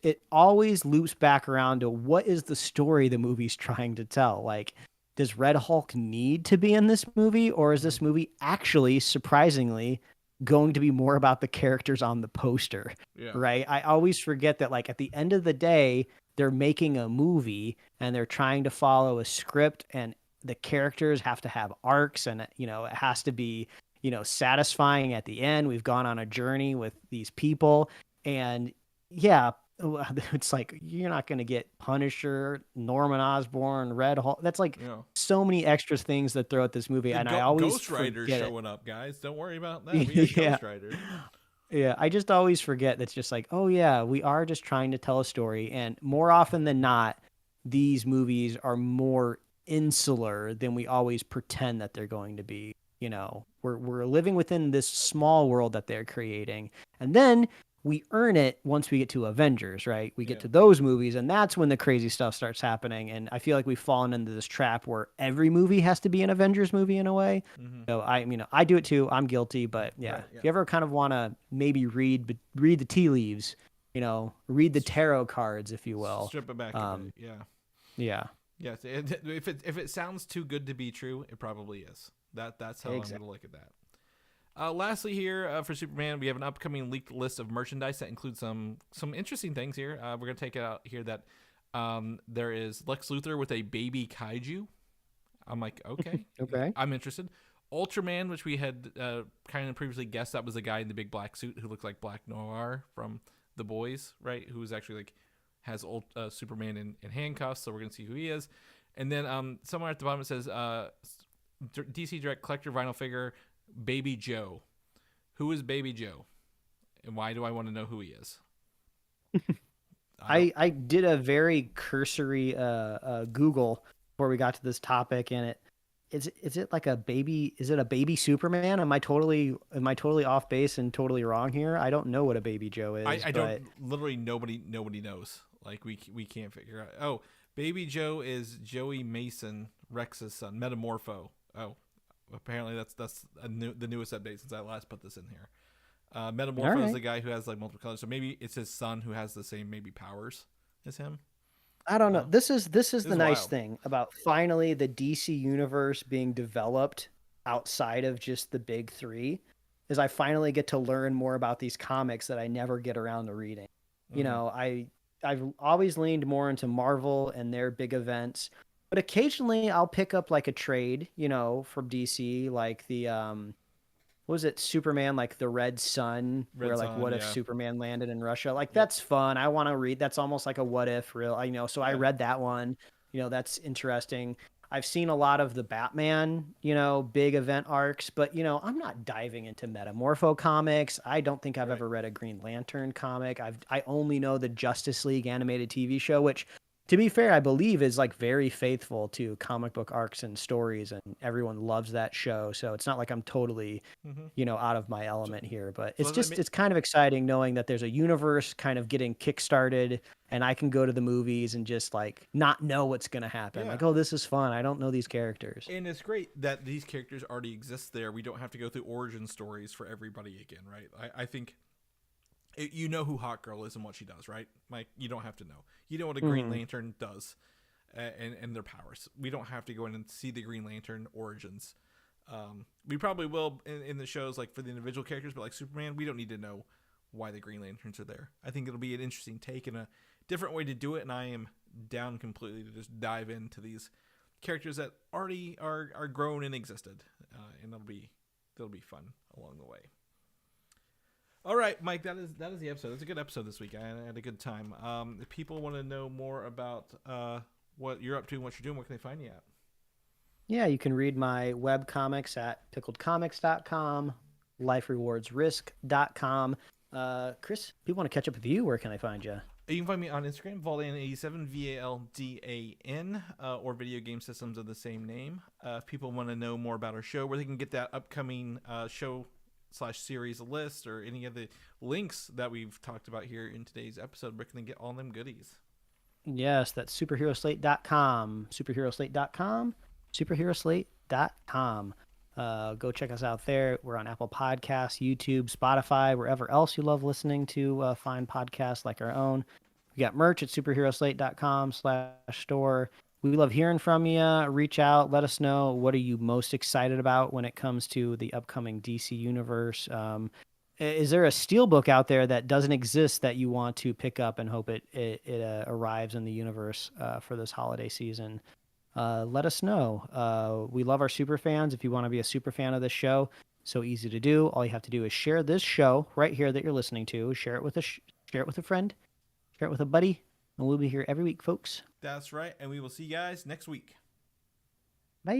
It always loops back around to what is the story the movie's trying to tell. Like, does Red Hulk need to be in this movie, or is this movie actually surprisingly going to be more about the characters on the poster? Yeah. Right? I always forget that, like, at the end of the day, they're making a movie and they're trying to follow a script, and the characters have to have arcs, and it has to be satisfying at the end. We've gone on a journey with these people, and yeah, it's like you're not going to get Punisher, Norman Osborn, Red Hulk. That's like so many extra things that throw at this movie, and I always Ghost Rider showing up, guys. Don't worry about that. We got Ghost Rider. Yeah, I just always forget that's just like, oh yeah, we are just trying to tell a story, and more often than not, these movies are more insular than we always pretend that they're going to be. We're living within this small world that they're creating, and then we earn it once we get to Avengers, right? We get to those movies, and that's when the crazy stuff starts happening. And I feel like we've fallen into this trap where every movie has to be an Avengers movie in a way. Mm-hmm. So I do it too. I'm guilty, but yeah. If you ever kind of want to maybe read the tea leaves, read the tarot cards, if you will. Strip it back a bit. Yeah. Yes. If it sounds too good to be true, it probably is. That's how I'm going to look at that. Lastly here, for Superman, we have an upcoming leaked list of merchandise that includes some interesting things here. We're going to take it out here that there is Lex Luthor with a baby kaiju. I'm like, okay. Okay. I'm interested. Ultraman, which we had kind of previously guessed that was the guy in the big black suit who looked like Black Noir from The Boys, right? Who's actually like has old Superman in handcuffs, so we're going to see who he is. And then somewhere at the bottom it says DC Direct Collector Vinyl Figure Baby Joe. Who is Baby Joe? And why do I want to know who he is? I did a very cursory Google before we got to this topic, and is it like a baby? Is it a baby Superman? Am I totally off base and totally wrong here? I don't know what a Baby Joe is. I don't. Literally nobody knows. Like we can't figure out. Oh, Baby Joe is Joey Mason, Rex's son, Metamorpho. Oh. Apparently that's the newest update since I last put this in here. Metamorpho is the guy who has like multiple colors, so maybe it's his son who has the same maybe powers as him. I don't know. This is the nice thing about finally the DC universe being developed outside of just the big three, is I finally get to learn more about these comics that I never get around to reading. Mm-hmm. I've always leaned more into Marvel and their big events. But occasionally I'll pick up like a trade, from DC, like the, what was it, Superman, like the Red Sun, where like, what if Superman landed in Russia? Like, that's fun. I want to read. That's almost like a what if real, so I read that one, that's interesting. I've seen a lot of the Batman, big event arcs, but, I'm not diving into Metamorpho comics. I don't think I've ever read a Green Lantern comic. I only know the Justice League animated TV show, which, to be fair, I believe is like very faithful to comic book arcs and stories, and everyone loves that show. So it's not like I'm totally, out of my element here, but so it's does that just, it's kind of exciting knowing that there's a universe kind of getting kickstarted, and I can go to the movies and just like not know what's going to happen. Yeah. Like, oh, this is fun. I don't know these characters. And it's great that these characters already exist there. We don't have to go through origin stories for everybody again, right? I think you know who Hot Girl is and what she does, right? Mike, you don't have to know. You know what a Green Lantern does and their powers. We don't have to go in and see the Green Lantern origins. We probably will in the shows, like for the individual characters, but like Superman, we don't need to know why the Green Lanterns are there. I think it'll be an interesting take and a different way to do it, and I am down completely to just dive into these characters that already are grown and existed, and that'll be fun along the way. All right, Mike, that is the episode. It's a good episode this week. I had a good time. If people want to know more about what you're up to and what you're doing, where can they find you at? Yeah, you can read my web comics at pickledcomics.com, liferewardsrisk.com. Chris, if people want to catch up with you, where can I find you? You can find me on Instagram, Valdan87, VALDAN, or Video Game Systems of the same name. If people want to know more about our show, where they can get that upcoming show/series list or any of the links that we've talked about here in today's episode, where can they get all them goodies? Yes, that's superheroslate.com, superheroslate.com, superheroslate.com. Go check us out there. We're on Apple Podcasts, YouTube, Spotify, wherever else you love listening to fine podcasts like our own. We got merch at superheroslate.com/store. We love hearing from you. Reach out. Let us know, what are you most excited about when it comes to the upcoming DC universe? Is there a steelbook out there that doesn't exist that you want to pick up and hope it arrives in the universe for this holiday season? Let us know. We love our super fans. If you want to be a super fan of this show, so easy to do. All you have to do is share this show right here that you're listening to. Share it with share it with a friend, share it with a buddy, and we'll be here every week, folks. That's right, and we will see you guys next week. Bye.